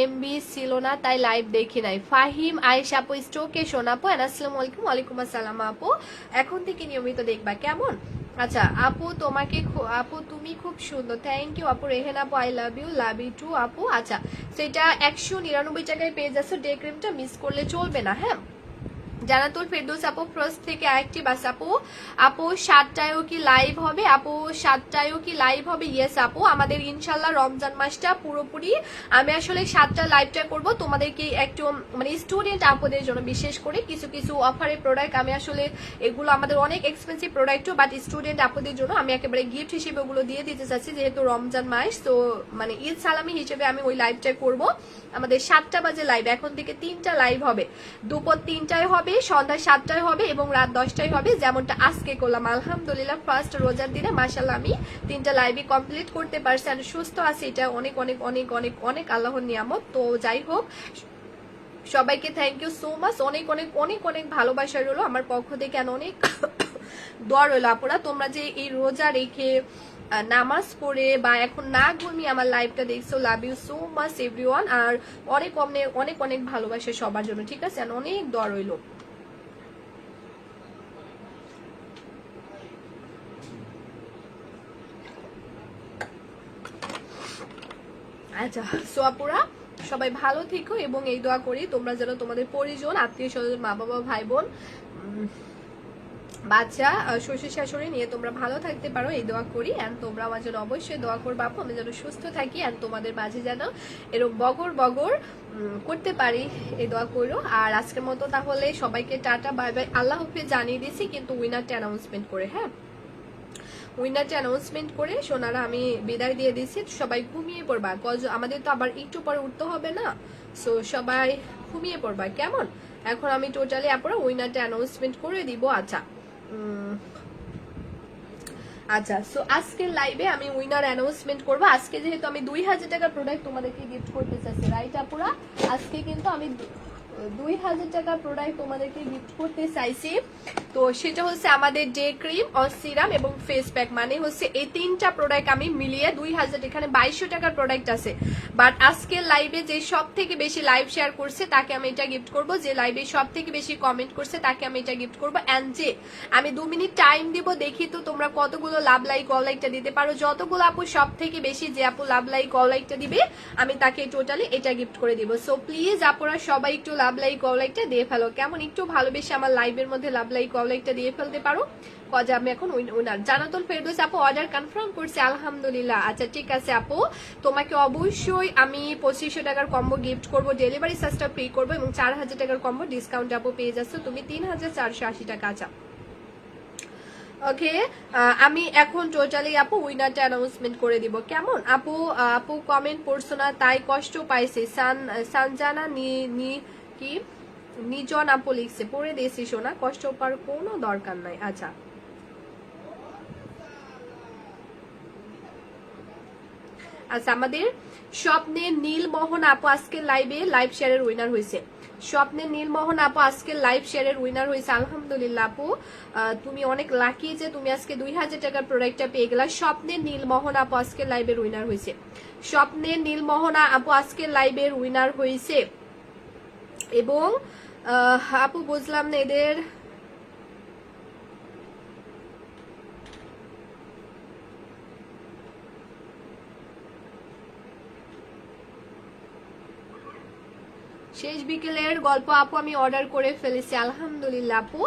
এমবি ছিল না তাই লাইভ দেখি নাই। ফাহিম আয়েশা আপু স্ট্রোকে শোনাপু। আসসালামু আলাইকুম। ওয়ালাইকুম আসসালাম আপু, এখন থেকে নিয়মিত দেখবা কেমন? আচ্ছা আপু তোমাকে আপু তুমি খুব সুন্দর, থ্যাংক ইউ আপু। রেহেন আপু আই লাভ ইউ টু আপু। আচ্ছা সেটা 199 টাকায় পেয়ে যাচ্ছ, ডে ক্রিমটা মিস করলে চলবে না। হ্যাঁ, জানাতুল ফেরদৌস আপু ফার্স্ট থেকে অ্যাক্টিভ আছে আপু। আপু 7টায়ও কি লাইভ হবে? আপু 7টায়ও কি লাইভ হবে? ইয়েস আপু, আমাদের ইনশাল্লাহ রমজান মাসটা পুরোপুরি আমি আসলে 7টা লাইভটা করব তোমাদেরকে একটু মানে স্টুডেন্ট আপুদের জন্য, বিশেষ করে কিছু কিছু অফারের প্রোডাক্ট আমি আসলে এগুলো আমাদের অনেক এক্সপেন্সিভ প্রোডাক্টও, বাট স্টুডেন্ট আপুদের জন্য আমি একেবারে গিফট হিসেবে ওগুলো দিয়ে দিতে চাচ্ছি, যেহেতু রমজান মাস। তো মানে ঈদ সালামি হিসেবে আমি ওই লাইভটা করব। আমাদের 7টা বাজে লাইভ, এখন থেকে 3টা লাইভ হবে, দুপুর 3টায় হবে, সন্ধ্যা 7টায় হবে এবং রাত 10টায় হবে, যেমনটা আজকে করলাম। আলহামদুলিল্লাহ ফার্স্ট রোজার দিনে মাশাআল্লাহ আমি 3টা লাইভই কমপ্লিট করতে পারছি, আর সুস্থ আছি, এটা অনেক অনেক অনেক অনেক অনেক আল্লাহর নিয়ামত। তো যাই হোক, সবাইকে থ্যাংক ইউ সো মাচ, অনেক অনেক অনেক অনেক ভালোবাসা রইলো আমার পক্ষ থেকে, অনেক দোয়া রইলো আপুরা। তোমরা যে এই রোজা রেখে নামাজ পড়ে বা এখন না ঘুমিয়ে আমার লাইভটা দেখছো, love you so much everyone. আর অনেক অনেক অনেক অনেক ভালোবাসা সবার জন্য, ঠিক আছে? অনেক দোয়া রইলো। আচ্ছা সো আপুরা সবাই ভালো থেকো এবং এই দোয়া করি তোমরা যেন তোমাদের পরিজন, আত্মীয় স্বজন, মা বাবা, ভাই বোন, বাচ্চা, শ্বশুর শাশুড়ি নিয়ে তোমরা ভালো থাকতে পারো, এই দোয়া করি। অ্যান্ড তোমরা আমার জন্য অবশ্যই দোয়া করবো আপু, আমি যেন সুস্থ থাকি অ্যান্ড তোমাদের মাঝে যেন এরকম বগর বগর করতে পারি, এই দোয়া করো। আর আজকের মতো তাহলে সবাইকে টাটা বাই বাই, আল্লাহ হাফেজ জানিয়ে দিয়েছি, কিন্তু উইনারটা অ্যানাউন্সমেন্ট করে। হ্যাঁ, উইনারটা অ্যানাউন্সমেন্ট করে সোনারা আমি বিদায় দিয়ে দিচ্ছি। সবাই ঘুমিয়ে পড়বা, আমাদের তো আবার একটু পরে উঠতে হবে না, সো সবাই ঘুমিয়ে পড়বা কেমন? এখন আমি টোটালি আপনারা উইনারটা অ্যানাউন্সমেন্ট করে দিব। আচ্ছা আচ্ছা, সো আজকের লাইভে আমি উইনার অ্যানাউন্সমেন্ট করবো। আজকে যেহেতু আমি 2000 টাকার প্রোডাক্ট তোমাদেরকে গিফট করতে চাচ্ছি, রাইট আপুরা? আজকে কিন্তু আমি 2000 টাকার প্রোডাক্ট তোমাদেরকে গিফট করতে চাইছি। তো সেটা হচ্ছে আমাদের ডে ক্রিম, সিরাম এবং ফেস প্যাক, মানে হচ্ছে এই 3টা প্রোডাক্ট আমি মিলিয়ে 2000, এখানে 2200 টাকার প্রোডাক্ট আছে। বাট আজকের লাইভে যে সব থেকে বেশি লাইভ শেয়ার করছে তাকে আমি এটা গিফট করব, যে লাইভে সব থেকে বেশি কমেন্ট করছে তাকে আমি এটা গিফট করবো। অ্যান্ড যে আমি 2 মিনিট টাইম দিব, দেখি তো তোমরা কতগুলো লাভ লাইক অল লাইকটা দিতে পারো। যতগুলো আপু সব থেকে বেশি যে আপু লাভ লাইক অল লাইকটা দিবে আমি তাকে টোটালি এটা গিফট করে দিব। সো প্লিজ আপুরা সবাই একটু লাভ লাইক অল লাইকটা দিয়ে ফেলো কেমন? একটু ভালোবেসে আমার লাইভের মধ্যে লাভ লাইক অল লাইকটা দিয়ে ফেলতে পারো কজা আমি এখন উইনার। জান্নাতুল ফেরদৌস আপু অর্ডার কনফার্ম করছে, আলহামদুলিল্লাহ। আচ্ছা ঠিক আছে আপু, তোমাকে অবশ্যই আমি 2500 টাকার কম্বো গিফট করব, ডেলিভারি চার্জটা পে করবো এবং 4000 টাকার কম্বো ডিসকাউন্ট আপু পেয়ে যাচ্ছ তুমি 3480 টাকা। আচ্ছা ওকে, আমি এখন টোটালি আপু উইনারটা অ্যানাউন্সমেন্ট করে দিব, কেমন আপু? আপু কমেন্ট পড়ছো না তাই কষ্ট পাইছে। সানজানা কি নিজন আপু লিখছে, পড়ে দিয়েছি শোনা, কষ্ট পাওয়ার কোনো দরকার নাই। আচ্ছা আচ্ছা, আমাদের স্বপ্নের নীলমোহন আপু আজকে লাইভ শেয়ারের উইনার হয়েছে। স্বপ্নের নীলমোহন আপু আজকে লাইভ শেয়ারের উইনার হয়েছে, আলহামদুলিল্লাহ আপু। তুমি অনেক লাকি যে তুমি আজকে 2000 টাকার প্রোডাক্টটা পেয়ে গেলা। স্বপ্নের নীলমোহন আপু আজকে লাইভের উইনার হয়েছে। স্বপ্নের নীলমোহন আপু আজকে লাইভের উইনার হয়েছে। এবং আপু বুঝলাম না এদের শেষ বিকেলের গল্প আপু আমি অর্ডার করে ফেলেছি, আলহামদুলিল্লাহ আপু।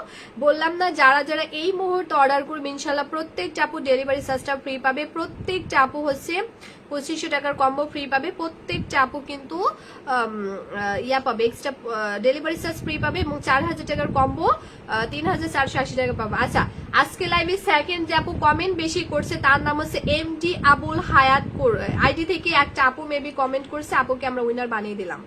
বললাম না যারা যারা এই মুহূর্তে অর্ডার করবে ইনশাল্লাহ প্রত্যেকটা আপু ডেলিভারি চার্জটা ফ্রি পাবে, প্রত্যেকটা আপু হচ্ছে 2500 টাকার কম্বো ফ্রি পাবে, প্রত্যেকটা আপু কিন্তু ইয়া পাবে, এক্সট্রা ডেলিভারি চার্জ ফ্রি পাবে এবং 4000 টাকার কম্বো 3480 টাকা পাবে। আচ্ছা আজকে লাইভে সেকেন্ড যে আপু কমেন্ট বেশি করছে তার নাম হচ্ছে এমডি আবুল হায়াত আইডি থেকে একটা আপু মেবি কমেন্ট করছে, আপুকে আমরা উইনার বানিয়ে দিলাম।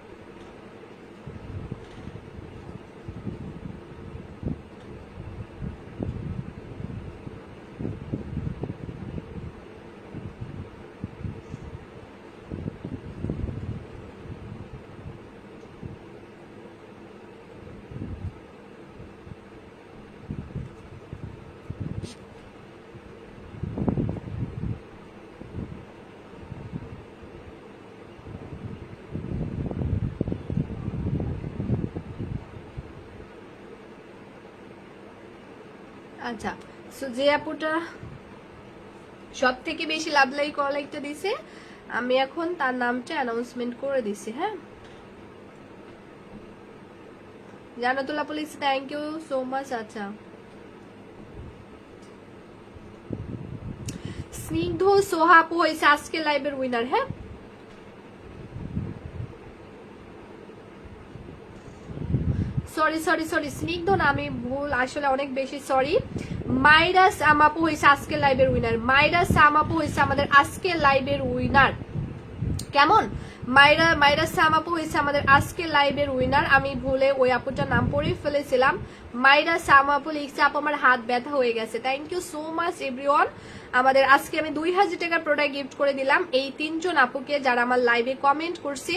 আচ্ছা সো যে আপুটা সব থেকে বেশি লাভ লাই কল একটা দিছে, আমি এখন তার নামটা অ্যানাউন্সমেন্ট করে দিছি। হ্যাঁ জান্নাতুল আপু লিখছে থ্যাংক ইউ সো মাচ। আচ্ছা স্নিগ্ধ সোহা আপু হয়েছে আজকে লাইভের উইনার। হ্যাঁ সরি সরি সরি, স্নিগ্ধ না, আমি ভুল, আসলে অনেক বেশি সরি। মাইরা সাম আপু হয়েছে আজকে লাইভের উইনার। মাইরা সাম আপু হয়েছে আমাদের আজকে লাইভের উইনার, কেমন? মাইরা সাম আপু হয়েছে আমাদের আজকে লাইভের উইনার। আমি ভুলে ওই আপুটার নাম পড়ে ফেলেছিলাম। মাইরা সাম আপু লিখছে আপু আমার হাত ব্যথা হয়ে গেছে। Thank you so much everyone. আমাদের আজকে আমি 2000 টাকার প্রোডাক্ট গিফট করে দিলাম এই 3 জন আপুকে যারা আমার লাইভে কমেন্ট করছে,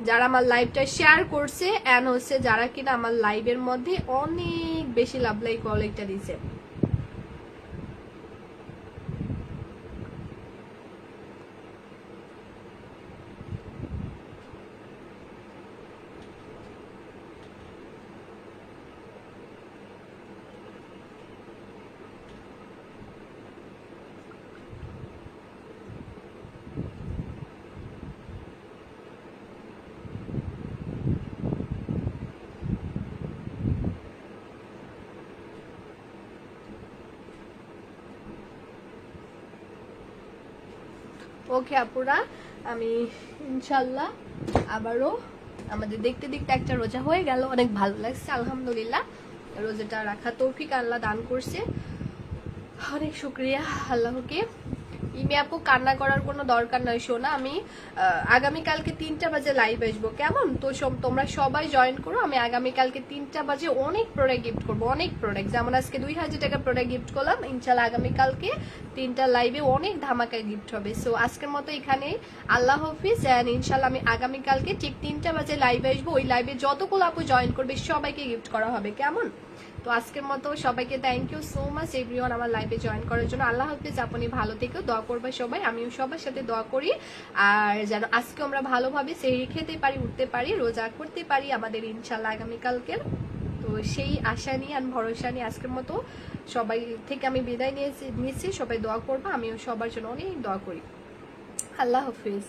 যারা আমার লাইভটা শেয়ার করছে, এন্ড হচ্ছে যারা কিনা আমার লাইভের মধ্যে অনেক বেশি লাভ লাইক কলেক্টটা দিছে। ওকে আপুরা, আমি ইনশাল্লাহ আবারও আমাদের দেখতে দেখতে একটা রোজা হয়ে গেল, অনেক ভালো লাগছে আলহামদুলিল্লাহ। রোজাটা রাখা তৌফিক আল্লাহ দান করছে, অনেক শুক্রিয়া আল্লাহকে। ইমি আপু কান্না করার কোনো দরকার নয় সোনা, আমি আগামীকালকে 3টা বাজে লাইভ আসবো, কেমন? তো তোমরা সবাই জয়েন করো। আমি আগামীকালকে 3টা বাজে অনেক প্রোডাক্ট গিফট করবো, অনেক প্রোডাক্ট, যেমন আজকে 2000 টাকা প্রোডাক্ট গিফট করলাম, ইনশাল্লাহ আগামীকালকে 3টা লাইভে অনেক ধামাকা গিফট হবে। সো আজকের মতো এখানে আল্লাহ হাফিজ, এন্ড ইনশাল্লাহ আমি আগামীকালকে ঠিক 3টা বাজে লাইভ আসবো। ওই লাইভে যতগুলো আপু জয়েন করবে সবাইকে গিফট করা হবে, কেমন? তো আজকের মতো সবাইকে thank you so much everyone আমার লাইভে জয়েন করার জন্য। আল্লাহ হাফিজ, আপনি ভালো থেকো, দোয়া করবে সবাই, আমিও সবার সাথে দোয়া করি। আর যেন আজকে আমরা ভালোভাবে সেহরি খেতে পারি, উঠতে পারি, রোজা করতে পারি আমাদের ইনশাল্লাহ আগামীকালকের। তো সেই আশা নিয়ে আর ভরসা নিয়ে আজকের মতো সবাই থেকে আমি বিদায় নিয়েছি। সবাই দোয়া করবো, আমিও সবার জন্য অনেক দোয়া করি। আল্লাহ হাফিজ।